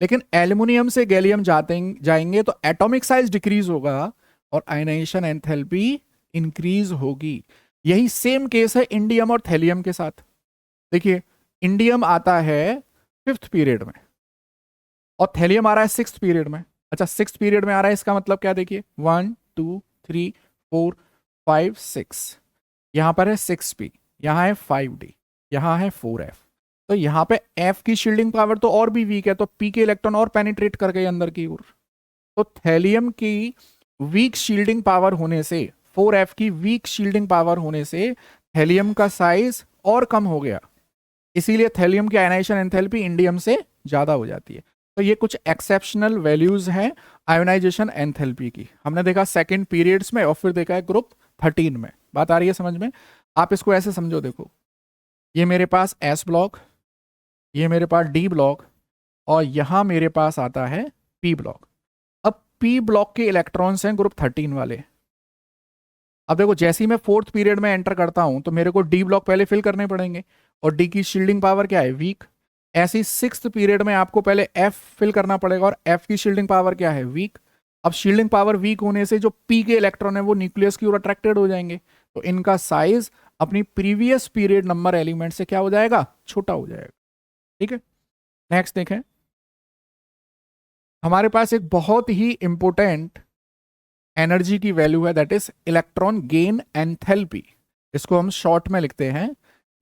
लेकिन एल्युमिनियम से गैलियम जाएंगे तो एटॉमिक साइज डिक्रीज होगा और आयनाइजेशन एंथैल्पी इंक्रीज होगी। यही सेम केस है इंडियम और थैलियम के साथ। देखिए इंडियम आता है 5th पीरियड में और थैलियम आ रहा है 6th पीरियड में। अच्छा 6th पीरियड में आ रहा है, इसका मतलब क्या, देखिए 1 2 3 4 5 6, यहां पर है 6p, यहां है 5d, यहां है 4f। तो यहां पे f की शील्डिंग पावर तो और भी वीक है, तो p के इलेक्ट्रॉन और पेनिट्रेट कर गए अंदर की ओर। तो थैलियम की वीक शील्डिंग पावर होने से, 4f की वीक शील्डिंग पावर होने से थैलियम का साइज और कम हो गया। इसीलिए थैलियम की आयनाइजेशन एंथैल्पी इंडियम से ज्यादा हो जाती है। तो ये कुछ एक्सेप्शनल वैल्यूज हैं आयोनाइजेशन एंथैल्पी की। हमने देखा सेकंड पीरियड्स में और फिर देखा है ग्रुप 13 में। बात आ रही है समझ में? आप इसको ऐसे समझो, देखो ये मेरे पास एस ब्लॉक, ये मेरे पास डी ब्लॉक और यहां मेरे पास आता है पी ब्लॉक। अब पी ब्लॉक के इलेक्ट्रॉन्स हैं ग्रुप 13 वाले। अब देखो जैसे ही मैं 4th पीरियड में एंटर करता हूं तो मेरे को डी ब्लॉक पहले फिल करने पड़ेंगे और डी की शील्डिंग पावर क्या है, वीक। ऐसी 6th पीरियड में आपको पहले एफ फिल करना पड़ेगा और एफ की शील्डिंग पावर क्या है, वीक। अब शील्डिंग पावर वीक होने से जो पी के इलेक्ट्रॉन है वो न्यूक्लियस की ओर अट्रैक्टेड हो जाएंगे, तो इनका साइज अपनी प्रीवियस पीरियड नंबर एलिमेंट से क्या हो जाएगा, छोटा हो जाएगा। ठीक है, नेक्स्ट देखें। हमारे पास एक बहुत ही इंपॉर्टेंट एनर्जी की वैल्यू है that is electron gain enthalpy. इसको हम शॉर्ट में लिखते हैं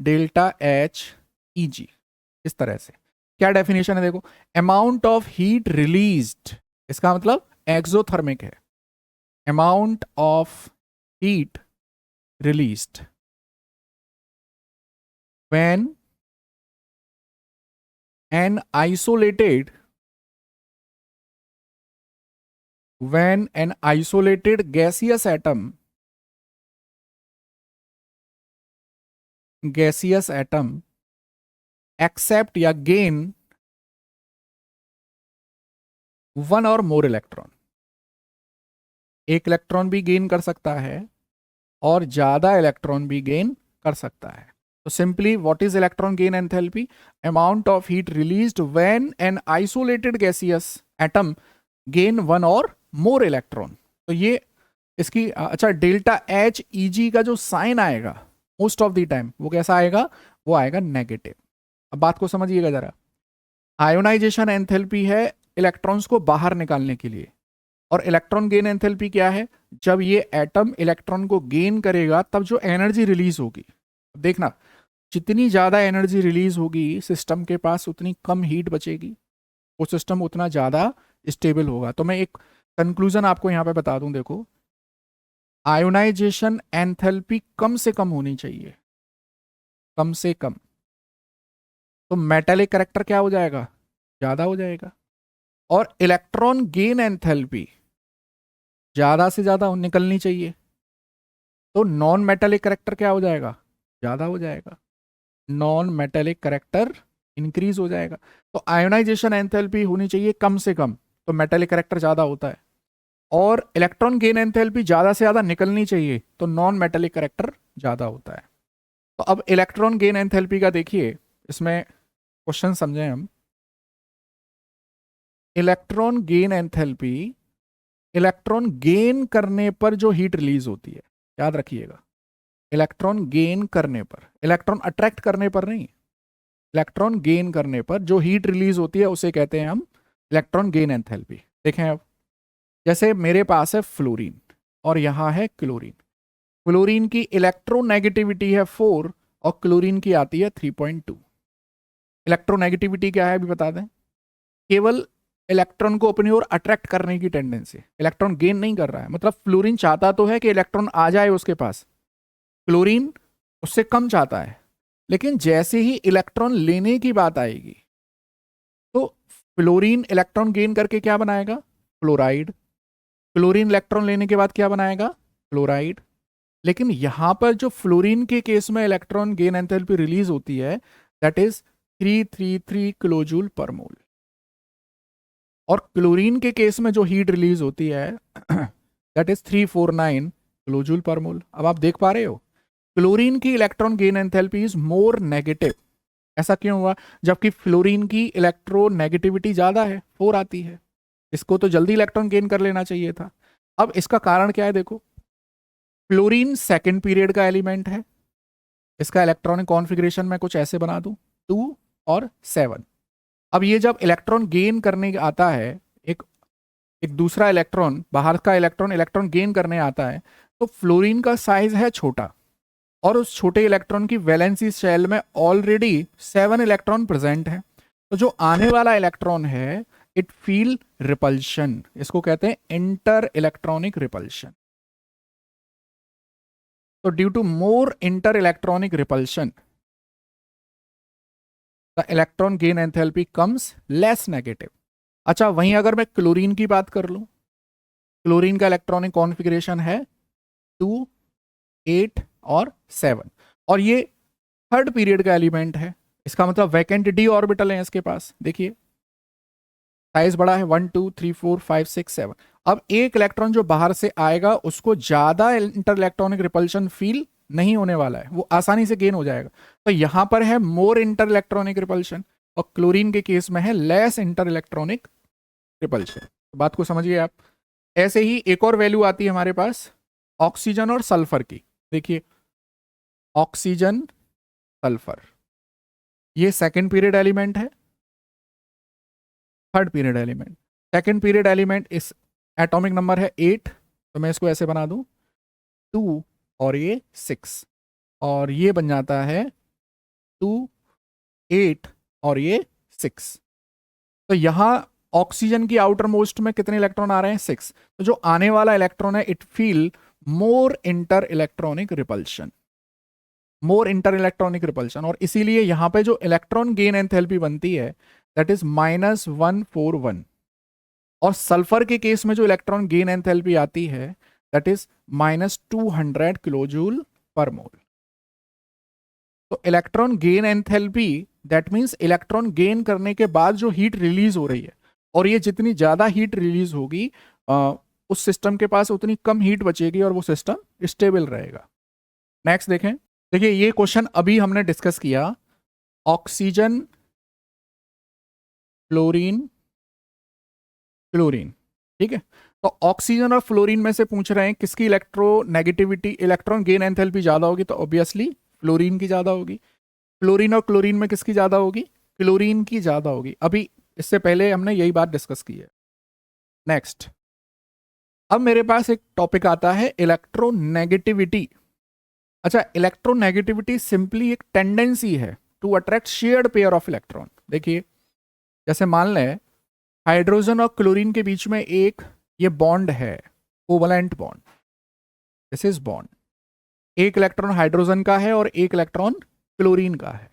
डेल्टा एच ई जी। इस तरह से क्या डेफिनेशन है, देखो अमाउंट ऑफ हीट रिलीज्ड, इसका मतलब एक्सोथर्मिक है। Amount of heat released when an isolated gaseous atom accept या gain one or more electron. एक इलेक्ट्रॉन भी गेन कर सकता है और ज्यादा इलेक्ट्रॉन भी गेन कर सकता है। तो simply what is electron gain enthalpy, amount of heat released when an isolated gaseous atom gain one और मोर इलेक्ट्रॉन। तो ये इसकी अच्छा डेल्टा एच ई जी का जो साइन आएगा मोस्ट ऑफ द टाइम वो कैसा आएगा, वो आएगा नेगेटिव। अब बात को समझिएगा जरा। आयोनाइजेशन एंथैल्पी है इलेक्ट्रॉन्स को बाहर निकालने के लिए, और इलेक्ट्रॉन गेन एंथैल्पी क्या है, जब ये एटम इलेक्ट्रॉन को गेन करेगा तब जो एनर्जी रिलीज होगी। देखना जितनी ज्यादा एनर्जी रिलीज होगी सिस्टम के पास उतनी कम हीट बचेगी, वो सिस्टम उतना ज्यादा स्टेबल होगा। तो मैं एक कंक्लूजन आपको यहां पे बता दूं, देखो आयोनाइजेशन एंथैल्पी कम से कम होनी चाहिए, कम से कम। तो मेटालिक करैक्टर क्या हो जाएगा, ज्यादा हो जाएगा। और इलेक्ट्रॉन गेन एंथैल्पी ज्यादा से ज्यादा निकलनी चाहिए, तो नॉन मेटालिक करैक्टर क्या हो जाएगा, ज्यादा हो जाएगा। नॉन मेटालिक करैक्टर इंक्रीज हो जाएगा। तो आयोनाइजेशन एंथैल्पी होनी चाहिए कम से कम, तो मेटालिक करैक्टर ज्यादा होता है। और इलेक्ट्रॉन गेन एंथैल्पी ज्यादा से ज्यादा निकलनी चाहिए, तो नॉन मेटालिक करैक्टर ज्यादा होता है। तो अब इलेक्ट्रॉन गेन एंथैल्पी का देखिए, इसमें क्वेश्चन समझें हम। Electron gain enthalpy, electron gain करने पर जो हीट रिलीज होती है, याद रखिएगा इलेक्ट्रॉन गेन करने पर, इलेक्ट्रॉन अट्रैक्ट करने पर नहीं, इलेक्ट्रॉन गेन करने पर जो हीट रिलीज होती है उसे कहते हैं हम इलेक्ट्रॉन गेन एंथैल्पी। देखें अब, जैसे मेरे पास है फ्लोरीन और यहां है क्लोरीन। क्लोरीन की इलेक्ट्रोनेगेटिविटी है 4 और क्लोरीन की आती है 3.2। इलेक्ट्रोनेगेटिविटी क्या है अभी बता दें, केवल इलेक्ट्रॉन को अपनी ओर अट्रैक्ट करने की टेंडेंसी, इलेक्ट्रॉन गेन नहीं कर रहा है। मतलब फ्लोरीन चाहता तो है कि इलेक्ट्रॉन आ जाए उसके पास, क्लोरीन उससे कम चाहता है, लेकिन जैसे ही इलेक्ट्रॉन लेने की बात आएगी तो फ्लोरीन इलेक्ट्रॉन गेन करके क्या बनाएगा, फ्लोराइड। क्लोरीन इलेक्ट्रॉन लेने के बाद क्या बनाएगा, फ्लोराइड। लेकिन यहां पर जो फ्लोरीन के केस में इलेक्ट्रॉन गेन एंथैल्पी रिलीज होती है दैट इज 333 किलोजूल पर मोल, और क्लोरीन के केस में जो हीट रिलीज होती है दैट इज 349 किलोजूल पर मोल। अब आप देख पा रहे हो क्लोरीन की electron gain enthalpy is more negative. ऐसा क्यों हुआ, जबकि फ्लोरीन की इलेक्ट्रोनेगेटिविटी ज्यादा है, 4 आती है, इसको तो जल्दी इलेक्ट्रॉन गेन कर लेना चाहिए था। अब इसका कारण क्या है, देखो फ्लोरीन सेकेंड पीरियड का एलिमेंट है, इसका इलेक्ट्रॉनिक कॉन्फ़िगरेशन मैं कुछ ऐसे बना दूं 2 और 7। अब ये जब इलेक्ट्रॉन गेन करने आता है, एक एक दूसरा इलेक्ट्रॉन, बाहर का इलेक्ट्रॉन इलेक्ट्रॉन गेन करने आता है, तो फ्लोरीन का साइज है छोटा और उस छोटे इलेक्ट्रॉन की वैलेंसी शेल में ऑलरेडी 7 इलेक्ट्रॉन प्रेजेंट है। तो जो आने वाला इलेक्ट्रॉन है इट फील रिपल्शन, इसको कहते हैं इंटर इलेक्ट्रॉनिक रिपल्शन। तो due to more inter electronic repulsion the electron gain enthalpy comes less negative. अच्छा, वहीं अगर मैं क्लोरीन की बात कर लूं, क्लोरीन का इलेक्ट्रॉनिक कॉन्फ़िगरेशन है 2, 8 और 7, और ये थर्ड पीरियड का एलिमेंट है। इसका मतलब वैकेंट डी ऑर्बिटल है इसके पास, देखिए साइज बड़ा है 1 2 3 4 5 6 7। अब एक इलेक्ट्रॉन जो बाहर से आएगा उसको ज्यादा इंटर इलेक्ट्रॉनिक रिपल्शन फील नहीं होने वाला है, वो आसानी से गेन हो जाएगा। तो यहां पर है मोर इंटर इलेक्ट्रॉनिक रिपल्शन और क्लोरीन के केस में है लेस इंटर इलेक्ट्रॉनिक रिपल्शन। बात को समझिए आप। ऐसे ही एक और वैल्यू आती है हमारे पास ऑक्सीजन और सल्फर की। देखिए ऑक्सीजन सल्फर, ये सेकेंड पीरियड एलिमेंट है, third period element. Second period element इस एटॉमिक नंबर है 8, तो मैं इसको ऐसे बना दूं 2 और ये 6, और ये बन जाता है 2 8 और ये 6। तो यहां ऑक्सीजन की आउटर मोस्ट में कितने इलेक्ट्रॉन आ रहे हैं, 6। तो जो आने वाला इलेक्ट्रॉन है it feel more inter electronic repulsion, more inter electronic repulsion, और इसीलिए यहां पे जो इलेक्ट्रॉन गेन एंथैल्पी बनती है दैट इज -141। और सल्फर के केस में जो इलेक्ट्रॉन गेन एंथैल्पी आती है दैट इज -200 किलोजूल पर मोल। तो electron gain enthalpy that means electron gain करने के बाद जो हीट रिलीज हो रही है, और ये जितनी ज्यादा हीट रिलीज होगी उस सिस्टम के पास उतनी कम हीट बचेगी और वो सिस्टम स्टेबल रहेगा। नेक्स्ट देखें, देखिए ये क्वेश्चन अभी हमने डिस्कस किया, ऑक्सीजन फ्लोरीन क्लोरीन, ठीक है। तो ऑक्सीजन और फ्लोरीन में से पूछ रहे हैं किसकी इलेक्ट्रोनेगेटिविटी, इलेक्ट्रॉन गेन एंथैल्पी ज्यादा होगी, तो ऑब्वियसली फ्लोरीन की ज्यादा होगी। फ्लोरीन और क्लोरीन में किसकी ज्यादा होगी, क्लोरीन की ज्यादा होगी। अभी इससे पहले हमने यही बात डिस्कस की है। नेक्स्ट, अब मेरे पास एक टॉपिक आता है इलेक्ट्रोनेगेटिविटी। अच्छा, इलेक्ट्रोनेगेटिविटी सिंपली एक टेंडेंसी है to attract shared pair of electron. देखिए जैसे मान लें हाइड्रोजन और क्लोरीन के बीच में एक ये बॉन्ड है, covalent bond, this is bond. एक इलेक्ट्रॉन हाइड्रोजन का है और एक इलेक्ट्रॉन क्लोरीन का है,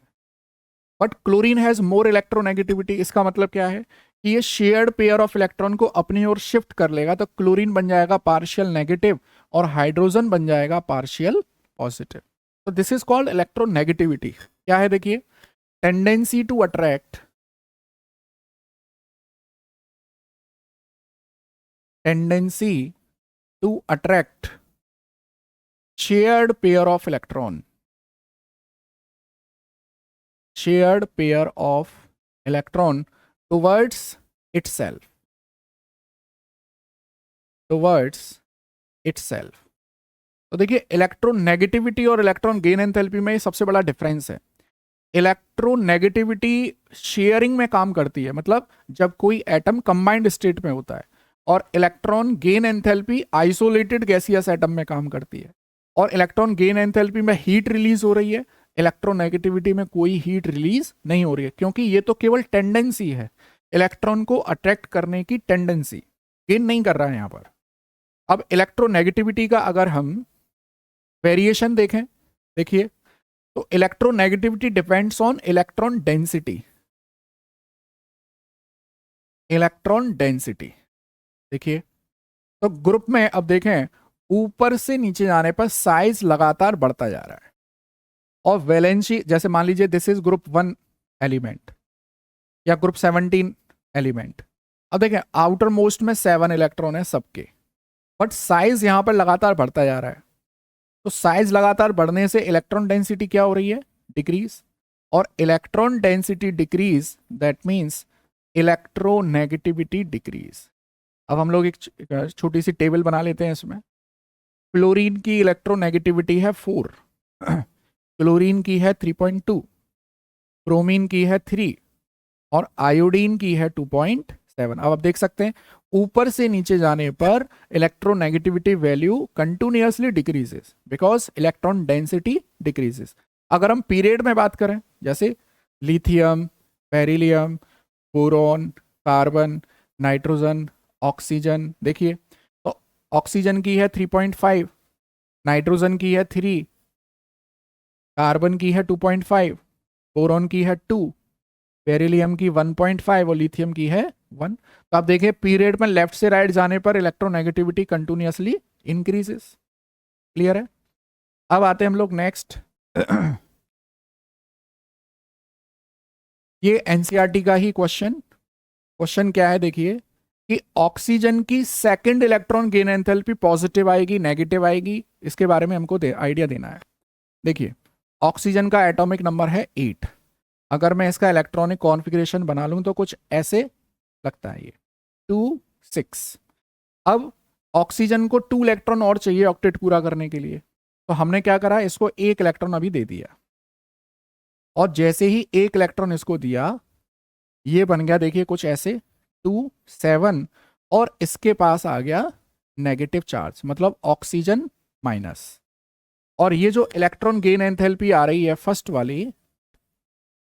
but chlorine has more electronegativity. इसका मतलब क्या है कि ये शेयर्ड पेयर ऑफ इलेक्ट्रॉन को अपनी ओर शिफ्ट कर लेगा, तो क्लोरीन बन जाएगा पार्शियल नेगेटिव और हाइड्रोजन बन जाएगा पार्शियल पॉजिटिव। तो दिस इज कॉल्ड इलेक्ट्रोनेगेटिविटी। क्या है, देखिए tendency to attract, tendency to attract shared pair of electron, shared pair of electron towards itself, towards itself। तो देखिए इलेक्ट्रोनेगेटिविटी और इलेक्ट्रॉन गेन एंथैल्पी में सबसे बड़ा डिफरेंस है। इलेक्ट्रोनेगेटिविटी शेयरिंग में काम करती है, मतलब जब कोई एटम कंबाइंड स्टेट में होता है, और electron gain enthalpy isolated gaseous atom में काम करती है। और इलेक्ट्रॉन गेन एंथैल्पी में हीट रिलीज हो रही है, इलेक्ट्रोनेगेटिविटी में कोई हीट रिलीज नहीं हो रही है, क्योंकि ये तो केवल टेंडेंसी है, इलेक्ट्रॉन को अट्रैक्ट करने की टेंडेंसी, गेन नहीं कर रहा है यहां पर। अब इलेक्ट्रोनेगेटिविटी का अगर हम वेरिएशन देखें, देखिए तो electronegativity depends on electron density. Electron density देखिए, तो ग्रुप में अब देखें ऊपर से नीचे जाने पर साइज लगातार बढ़ता जा रहा है, और वैलेंसी जैसे मान लीजिए दिस इज ग्रुप 1 एलिमेंट या ग्रुप 17 एलिमेंट। अब देखें आउटर मोस्ट में 7 इलेक्ट्रॉन है सबके, बट साइज यहां पर लगातार बढ़ता जा रहा है। तो साइज लगातार बढ़ने से इलेक्ट्रॉन डेंसिटी क्या हो रही है, डिक्रीज। और electron density decrease that means electronegativity decrease. अब हम लोग एक छोटी सी टेबल बना लेते हैं इसमें। क्लोरीन की इलेक्ट्रोनेगेटिविटी है 4, क्लोरीन की है 3.2, ब्रोमीन की है 3 और आयोडीन की है 2.7। अब आप देख सकते हैं ऊपर से नीचे जाने पर electronegativity value continuously decreases because electron density decreases. अगर हम पीरियड में बात करें, जैसे lithium, beryllium, boron, carbon, nitrogen, oxygen, देखिए तो ऑक्सीजन की है 3.5, नाइट्रोजन की है 3, कार्बन की है 2.5, बोरॉन की है 2, बेरिलियम की 1.5 और लिथियम की है 1। तो आप देखिए पीरियड में लेफ्ट से राइट जाने पर इलेक्ट्रोनेगेटिविटी कंटिन्यूअसली इंक्रीजेस। क्लियर है? अब आते हैं हम लोग नेक्स्ट। ये एनसीईआरटी का ही क्वेश्चन क्या है, देखिए कि ऑक्सीजन की second electron gain enthalpy positive आएगी नेगेटिव आएगी, इसके बारे में हमको आइडिया देना है। देखिए ऑक्सीजन का एटॉमिक नंबर है 8, अगर मैं इसका इलेक्ट्रॉनिक कॉन्फ़िगरेशन बना लूं तो कुछ ऐसे लगता है, ये 2 6। अब ऑक्सीजन को 2 इलेक्ट्रॉन और चाहिए ऑक्टेट पूरा करने के लिए, तो हमने क्या करा, इसको 1 इलेक्ट्रॉन अभी दे दिया, और जैसे ही 1 इलेक्ट्रॉन इसको दिया ये बन गया देखिए कुछ ऐसे 2 7, और इसके पास आ गया नेगेटिव चार्ज, मतलब ऑक्सीजन माइनस। और ये जो इलेक्ट्रॉन गेन एंथैल्पी आ रही है फर्स्ट वाली,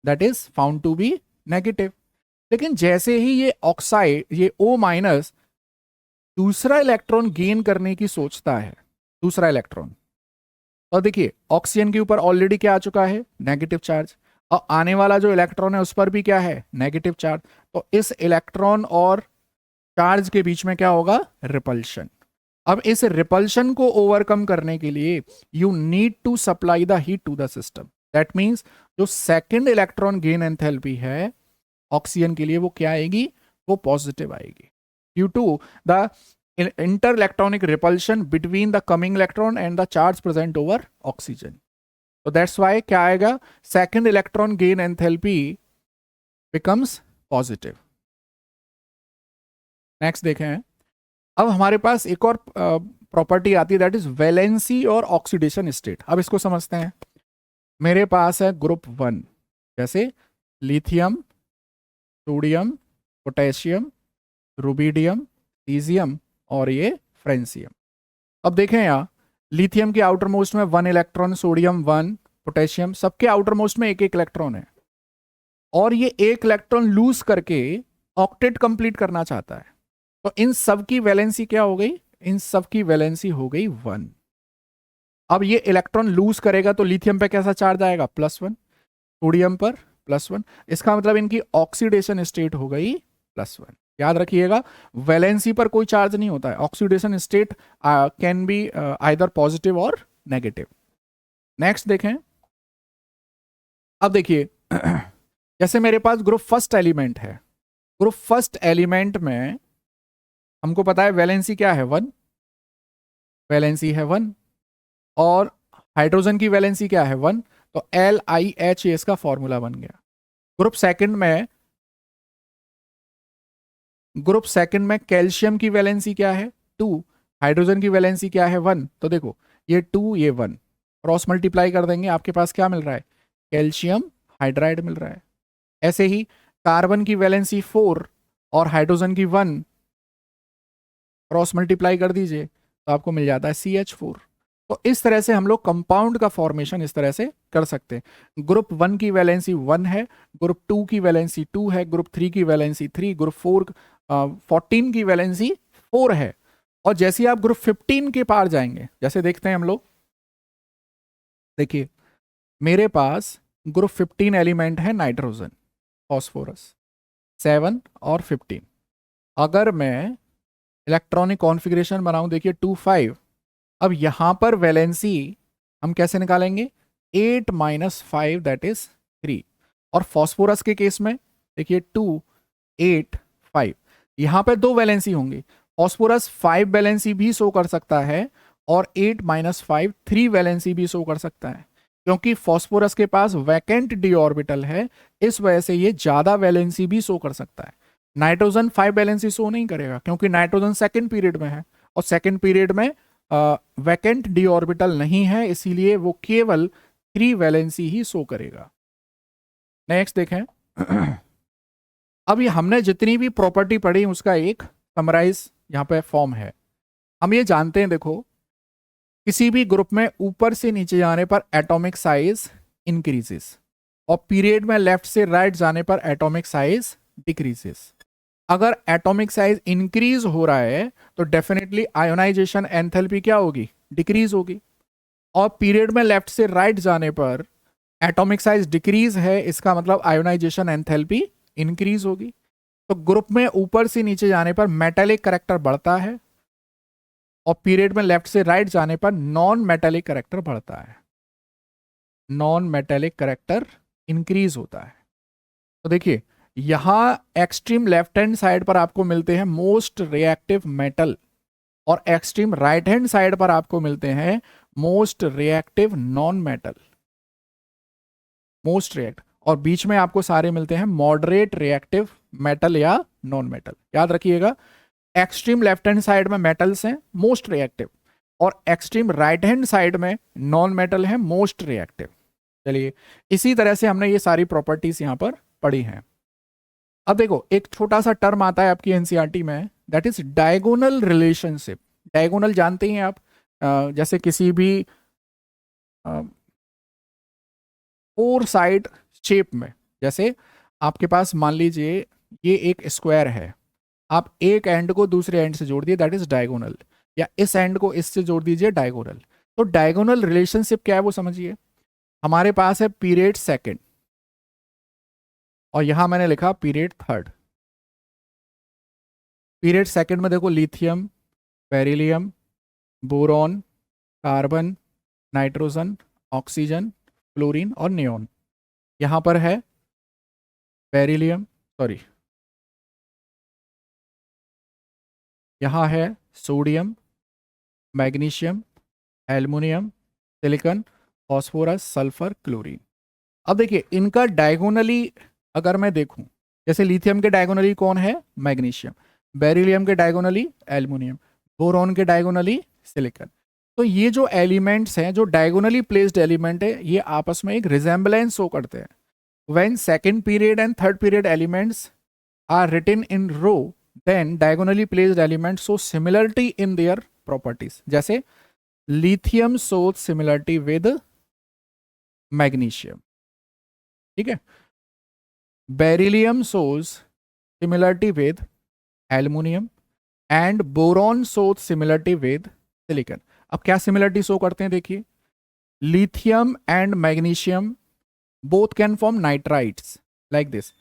that is found to be negative. लेकिन जैसे ही ये ऑक्साइड, ये O माइनस दूसरा इलेक्ट्रॉन गेन करने की सोचता है, दूसरा इलेक्ट्रॉन, और देखिए ऑक्सीजन के ऊपर ऑलरेडी क्या आ चुका है, नेगेटिव चार्ज, और आने वाला जो इलेक्ट्रॉन है उस पर भी क्या है, नेगेटिव चार्ज। तो इस इलेक्ट्रॉन और चार्ज के बीच में क्या होगा, रिपल्शन। अब इस रिपल्शन को ओवरकम करने के लिए you need to supply the heat to the system. That means जो सेकंड इलेक्ट्रॉन गेन एंथैल्पी है ऑक्सीजन के लिए वो क्या आएगी, वो पॉजिटिव आएगी, due to the inter electronic repulsion between the coming electron and the charge present over oxygen. तो दैट्स वाई क्या आएगा, second electron gain enthalpy becomes positive. Next देखें, अब हमारे पास एक और प्रॉपर्टी आती है दैट इज वैलेंसी और ऑक्सीडेशन स्टेट। अब इसको समझते हैं। मेरे पास है ग्रुप 1, जैसे lithium, sodium, potassium, rubidium, caesium और ये फ्रेंसियम। अब देखें यहाँ लिथियम के आउटर मोस्ट में 1 इलेक्ट्रॉन, सोडियम 1, पोटेशियम सबके आउटर मोस्ट में 1 इलेक्ट्रॉन है, और ये 1 इलेक्ट्रॉन लूज करके ऑक्टेट कंप्लीट करना चाहता है। तो इन सब की वैलेंसी क्या हो गई, इन सब की वैलेंसी हो गई 1। अब ये इलेक्ट्रॉन लूज करेगा तो लिथियम पे कैसा चार्ज आएगा, +1, सोडियम पर +1, इसका मतलब इनकी ऑक्सीडेशन स्टेट हो गई +1। याद रखिएगा वैलेंसी पर कोई चार्ज नहीं होता है, oxidation state can be either positive और नेगेटिव। नेक्स्ट देखें, अब देखिए जैसे मेरे पास ग्रुप फर्स्ट एलिमेंट है, ग्रुप फर्स्ट एलिमेंट में हमको पता है वैलेंसी क्या है 1, वैलेंसी है 1, और हाइड्रोजन की वैलेंसी क्या है 1, तो LiH इसका फॉर्मूला बन गया। ग्रुप सेकंड में कैल्शियम की वैलेंसी क्या है 2, हाइड्रोजन की वैलेंसी क्या है 1, तो देखो ये 2 ये 1, क्रॉस मल्टीप्लाई कर देंगे, आपके पास क्या मिल रहा है, कैल्शियम हाइड्राइड मिल रहा है। ऐसे ही कार्बन की वैलेंसी 4 और हाइड्रोजन की 1, क्रॉस मल्टीप्लाई कर दीजिए तो आपको मिल जाता है CH4। तो इस तरह से हम लोग कंपाउंड का फॉर्मेशन इस तरह से कर सकते हैं। ग्रुप 1 की वैलेंसी 1 है, ग्रुप 2 की वैलेंसी 2 है, ग्रुप 3 की वैलेंसी 3, ग्रुप 14 की वैलेंसी 4 है। और जैसे ही आप ग्रुप 15 के पार जाएंगे, जैसे देखते हैं हम लोग, देखिए मेरे पास ग्रुप 15 एलिमेंट है नाइट्रोजन, फॉस्फोरस 7 और 15। अगर मैं इलेक्ट्रॉनिक कॉन्फ़िगरेशन बनाऊं, देखिए 2 5, अब यहां पर वैलेंसी हम कैसे निकालेंगे, 8 - 5 दैट इज 3। और फॉस्फोरस के केस में देखिए 2 8 5, यहां पर दो वैलेंसी होंगी। फॉस्फोरस 5 वैलेंसी भी शो कर सकता है और 8 - 5 3 वैलेंसी भी शो कर सकता है, क्योंकि फॉस्फोरस के पास वैकेंट डी ऑर्बिटल है, इस वजह से ये ज्यादा वैलेंसी भी शो कर सकता है। नाइट्रोजन 5 वैलेंसी शो नहीं करेगा, क्योंकि नाइट्रोजन सेकंड पीरियड में है और सेकंड पीरियड में वैकेंट डी ऑर्बिटल नहीं है, इसीलिए वो केवल 3 वैलेंसी ही शो करेगा। नेक्स्ट देखें। अब ये हमने जितनी भी प्रॉपर्टी पढ़ी उसका एक समराइज यहाँ पे फॉर्म है। हम ये जानते हैं, देखो किसी भी ग्रुप में ऊपर से नीचे जाने पर एटॉमिक साइज इंक्रीजेस और पीरियड में लेफ्ट से राइट जाने पर एटॉमिक साइज डिक्रीजेस। अगर एटॉमिक साइज इंक्रीज हो रहा है तो डेफिनेटली आयोनाइजेशन एंथैल्पी क्या होगी, डिक्रीज होगी। और पीरियड में लेफ्ट से राइट जाने पर एटॉमिक साइज डिक्रीज है, इसका मतलब आयोनाइजेशन एंथैल्पी इंक्रीज होगी। तो ग्रुप में ऊपर से नीचे जाने पर मेटालिक करैक्टर बढ़ता है और पीरियड में लेफ्ट से राइट जाने पर नॉन मेटालिक करैक्टर बढ़ता है, नॉन मेटालिक करैक्टर इंक्रीज होता है। तो देखिए यहां एक्सट्रीम लेफ्ट हैंड साइड पर आपको मिलते हैं मोस्ट रिएक्टिव मेटल और एक्सट्रीम राइट हैंड साइड पर आपको मिलते हैं most reactive non metal, most react, और बीच में आपको सारे मिलते हैं मॉडरेट रिएक्टिव मेटल या नॉन मेटल। याद रखिएगा, एक्सट्रीम लेफ्ट हैंड साइड में मेटल्स हैं मोस्ट रिएक्टिव और एक्सट्रीम राइट हैंड साइड में नॉन मेटल है मोस्ट रिएक्टिव। चलिए इसी तरह से हमने ये सारी प्रॉपर्टीज यहां पर पढ़ी हैं। अब देखो एक छोटा सा टर्म आता है आपकी एनसीईआरटी में, that is diagonal relationship. Diagonal जानते हैं आप, जैसे किसी भी 4 साइड शेप में, जैसे आपके पास मान लीजिए ये एक स्क्वायर है, आप एक एंड को दूसरे एंड से जोड़ दिए, दैट इज डायगोनल, या इस एंड को इससे जोड़ दीजिए, डायगोनल। तो डायगोनल रिलेशनशिप क्या है वो समझिए। हमारे पास है पीरियड सेकंड और यहां मैंने लिखा पीरियड थर्ड। पीरियड सेकंड में देखो lithium, beryllium, boron, carbon, nitrogen, oxygen, chlorine और नियोन। यहां पर है बेरिलियम, सॉरी यहां है sodium, magnesium, aluminium, silicon, phosphorus, sulphur, chlorine. अब देखिए इनका डायगोनली अगर मैं देखूं, जैसे लिथियम के डायगोनली कौन है, मैग्नीशियम, बेरिलियम के डायगोनली एल्युमिनियम, बोरॉन के डायगोनली सिलिकॉन। तो ये जो एलिमेंट्स हैं, जो डायगोनली प्लेस्ड एलिमेंट है, ये आपस में एक रिजेंबलेंस शो करते हैं। When second period and third period elements are written in row, then diagonally placed elements show similarity in their properties. जैसे lithium shows similarity with magnesium, ठीक है, beryllium shows similarity with aluminium and boron shows similarity with silicon. अब क्या सिमिलरिटी शो करते हैं, देखिए lithium and magnesium both can form nitrides like this,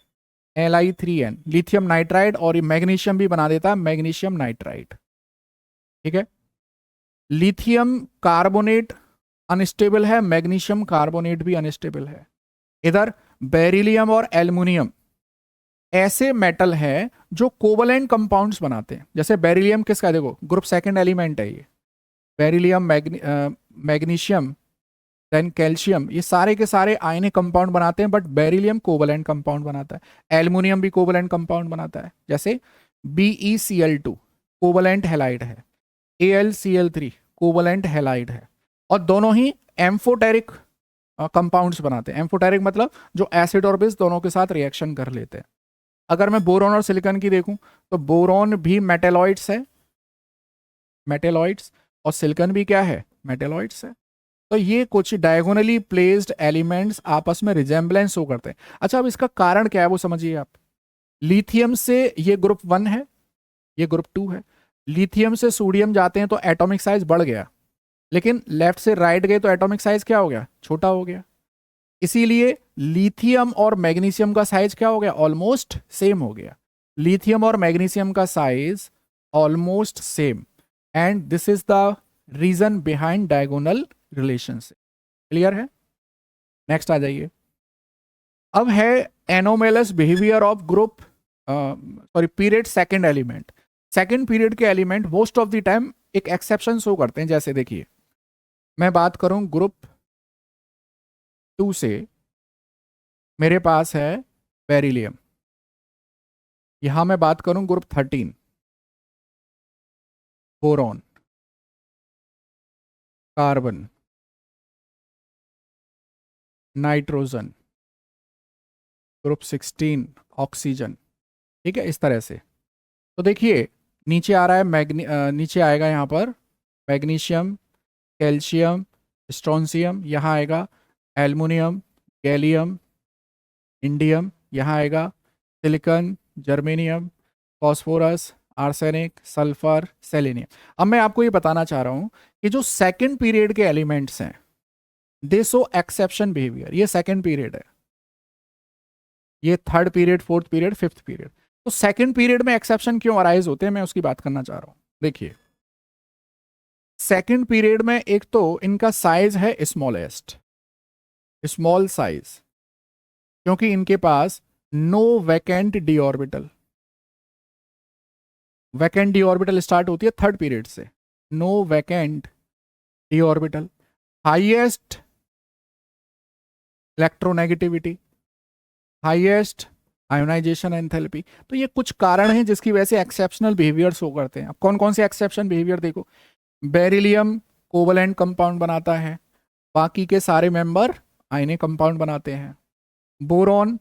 Li3n, lithium nitride, और ये मैग्नीशियम भी बना देता है मैग्नीशियम नाइट्राइड, ठीक है। लिथियम कार्बोनेट अनस्टेबल है, मैग्नीशियम कार्बोनेट भी अनस्टेबल है। इधर बेरिलियम और एल्युमिनियम ऐसे मेटल हैं जो कोवलेंट कंपाउंड्स बनाते हैं। जैसे बेरिलियम किसका, देखो ग्रुप सेकंड एलिमेंट है ये, बेरिलियम, मैग्नीशियम, देन कैल्शियम, ये सारे के सारे आयनिक कंपाउंड बनाते हैं, बट बेरिलियम कोवलेंट कंपाउंड बनाता है। एल्युमिनियम भी कोवलेंट कंपाउंड बनाता है, जैसे BeCl2 कोवलेंट हैलाइड है, AlCl3 कोवलेंट हैलाइड है। और दोनों ही एम्फोटेरिक कंपाउंड्स बनाते हैं। एम्फोटेरिक मतलब जो एसिड और बेस दोनों के साथ रिएक्शन कर लेते हैं। अगर मैं बोरॉन और सिलिकॉन की देखूं तो बोरॉन भी मेटेलॉइड्स है, मेटेलॉइड्स, और सिलिकॉन भी क्या है, मेटेलॉइड्स है। तो ये कुछ डायगोनली प्लेस्ड एलिमेंट्स आपस में रिजेंबलेंस शो करते हैं। अच्छा, अब इसका कारण क्या है वो समझिए आप। लिथियम से ये ग्रुप 1 है, ये ग्रुप 2 है। लिथियम से सोडियम जाते हैं तो एटॉमिक साइज बढ़ गया, लेकिन लेफ्ट से राइट गए तो एटॉमिक साइज क्या हो गया, छोटा हो गया। इसीलिए लिथियम और मैग्नीशियम का साइज क्या हो गया, ऑलमोस्ट सेम हो गया। लिथियम और मैग्नीशियम का size almost same, and this is the reason behind diagonal relationship. Clear है? नेक्स्ट आ जाइए। अब है anomalous behaviour of group sorry period second element. Second period के element most of the time एक एक्सेप्शन शो करते हैं। जैसे देखिए, मैं बात करूं ग्रुप 2 से, मेरे पास है बेरिलियम। यहां मैं बात करूं group 13, boron, carbon, nitrogen, group 16 oxygen. ठीक है, इस तरह से। तो देखिए, नीचे आ रहा है नीचे आएगा यहाँ पर मैग्नीशियम, कैल्शियम, स्ट्रोंसियम, यहाँ आएगा एल्युमिनियम, गैलियम, इंडियम, यहाँ आएगा silicon, germanium, phosphorus, arsenic, sulphur, selenium. अब मैं आपको ये बताना चाह रहा हूँ कि जो सेकंड पीरियड के एलिमेंट्स हैं दे शो एक्सेप्शन बिहेवियर। ये सेकंड पीरियड है, ये third period, fourth period, fifth period. तो सेकंड पीरियड में एक्सेप्शन क्यों अराइज होते हैं, मैं उसकी बात करना चाह रहा हूँ। देखिए, सेकंड पीरियड में एक तो इनका साइज है स्मॉलेस्ट, स्मॉल साइज, क्योंकि इनके पास no vacant d orbital. Vacant d orbital start होती है थर्ड पीरियड से, no vacant d orbital, highest electronegativity, highest ionisation enthalpy. तो ये कुछ कारण हैं जिसकी वजह से एक्सेप्शनल बिहेवियर शो करते हैं। अब कौन कौन से एक्सेप्शन बिहेवियर देखो, बेरिलियम कोवलेंट कंपाउंड बनाता है, बाकी के सारे मेंबर आयनिक कंपाउंड बनाते हैं। बोरॉन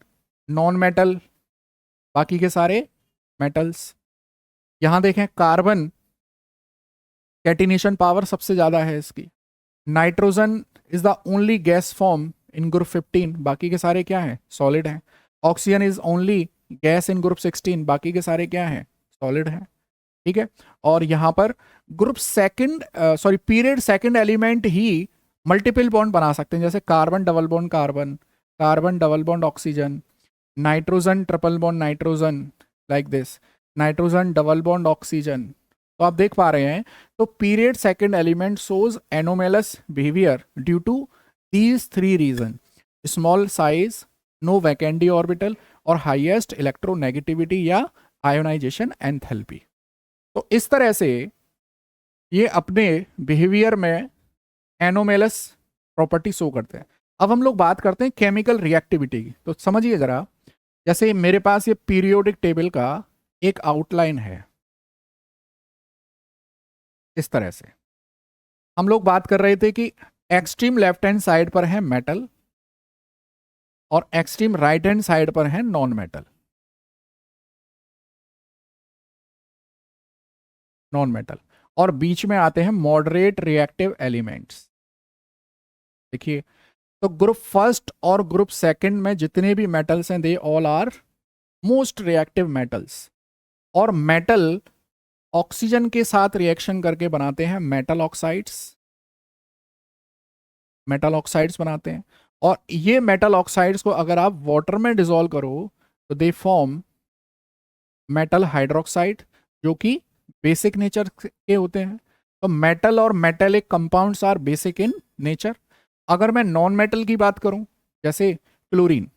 नॉन मेटल, बाकी के सारे मेटल्स। यहां देखें, कार्बन कैटिनेशन पावर सबसे ज्यादा है इसकी। Nitrogen is the only gas form in group 15, बाकी के सारे क्या हैं, सॉलिड हैं। Oxygen is only gas in group 16, बाकी के सारे क्या हैं, सॉलिड हैं। ठीक है, और यहां पर group second sorry period second element ही मल्टीपल बॉन्ड बना सकते हैं। जैसे carbon double bond carbon, carbon double bond oxygen, nitrogen triple bond nitrogen, like this, nitrogen double bond oxygen. तो आप देख पा रहे हैं, तो period second element shows anomalous behaviour due to these three reason: small size, no vacant orbital, और हाईएस्ट इलेक्ट्रोनेगेटिविटी या आयोनाइजेशन एंथैल्पी। तो इस तरह से ये अपने बिहेवियर में एनोमेलस प्रॉपर्टी शो करते हैं। अब हम लोग बात करते हैं केमिकल रिएक्टिविटी की। तो समझिए जरा, जैसे मेरे पास ये पीरियोडिक टेबल का एक आउटलाइन है, इस तरह से हम लोग बात कर रहे थे कि एक्सट्रीम लेफ्ट हैंड साइड पर है मेटल और एक्सट्रीम राइट हैंड साइड पर है नॉन मेटल, नॉन मेटल, और बीच में आते हैं मॉडरेट रिएक्टिव एलिमेंट्स। देखिए, तो ग्रुप फर्स्ट और ग्रुप सेकंड में जितने भी मेटल्स हैं they all are most reactive metals. और मेटल ऑक्सीजन के साथ रिएक्शन करके बनाते हैं मेटल ऑक्साइड्स, मेटल ऑक्साइड्स बनाते हैं। और ये मेटल ऑक्साइड्स को अगर आप वाटर में डिसॉल्व करो तो दे फॉर्म मेटल हाइड्रोक्साइड, जो कि बेसिक नेचर के होते हैं। तो मेटल और metallic compounds are basic in nature. अगर मैं नॉन मेटल की बात करूं, जैसे क्लोरीन,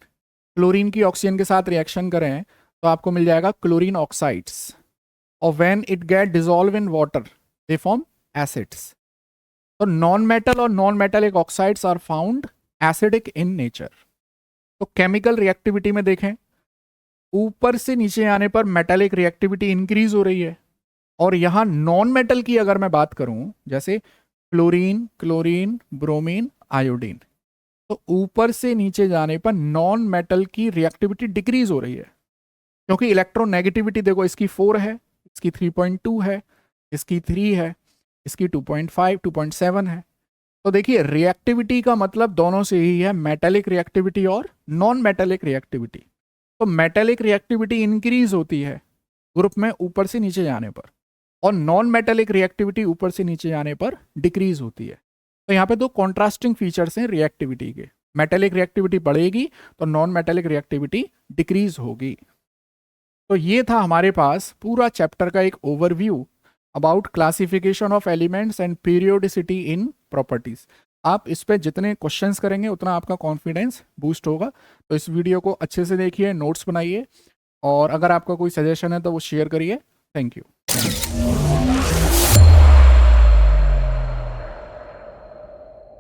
क्लोरीन की ऑक्सीजन के साथ रिएक्शन करें तो आपको मिल जाएगा क्लोरीन ऑक्साइड्स, और when it get dissolve in water they form acids. तो नॉन मेटल और non metallic oxides are found acidic in nature. तो केमिकल रिएक्टिविटी में देखें, ऊपर से नीचे आने पर मेटेलिक रिएक्टिविटी इंक्रीज हो रही है, और यहां नॉन मेटल की अगर मैं बात करूं, जैसे फ्लोरीन, क्लोरीन, ब्रोमीन, आयोडीन। तो ऊपर से नीचे जाने पर नॉन मेटल की रिएक्टिविटी डिक्रीज हो रही है, क्योंकि इलेक्ट्रोनेगेटिविटी देखो, इसकी 4 है, इसकी 3.2 है, इसकी 3 है, इसकी 2.5, 2.7 है। तो देखिए रिएक्टिविटी का मतलब दोनों से ही है, मेटेलिक रिएक्टिविटी और नॉन मेटेलिक रिएक्टिविटी। तो मेटेलिक रिएक्टिविटी इंक्रीज होती है ग्रुप में ऊपर से नीचे जाने पर, और नॉन मेटेलिक रिएक्टिविटी ऊपर से नीचे जाने पर डिक्रीज होती है। तो यहाँ पे दो कॉन्ट्रास्टिंग फीचर्स हैं रिएक्टिविटी के। मेटेलिक रिएक्टिविटी बढ़ेगी तो नॉन मेटेलिक रिएक्टिविटी डिक्रीज होगी। तो ये था हमारे पास पूरा चैप्टर का एक overview about classification of elements and periodicity in properties. आप इस पे जितने क्वेश्चंस करेंगे उतना आपका कॉन्फिडेंस बूस्ट होगा। तो इस वीडियो को अच्छे से देखिए, नोट्स बनाइए, और अगर आपका कोई सजेशन है तो वो शेयर करिए। Thank you.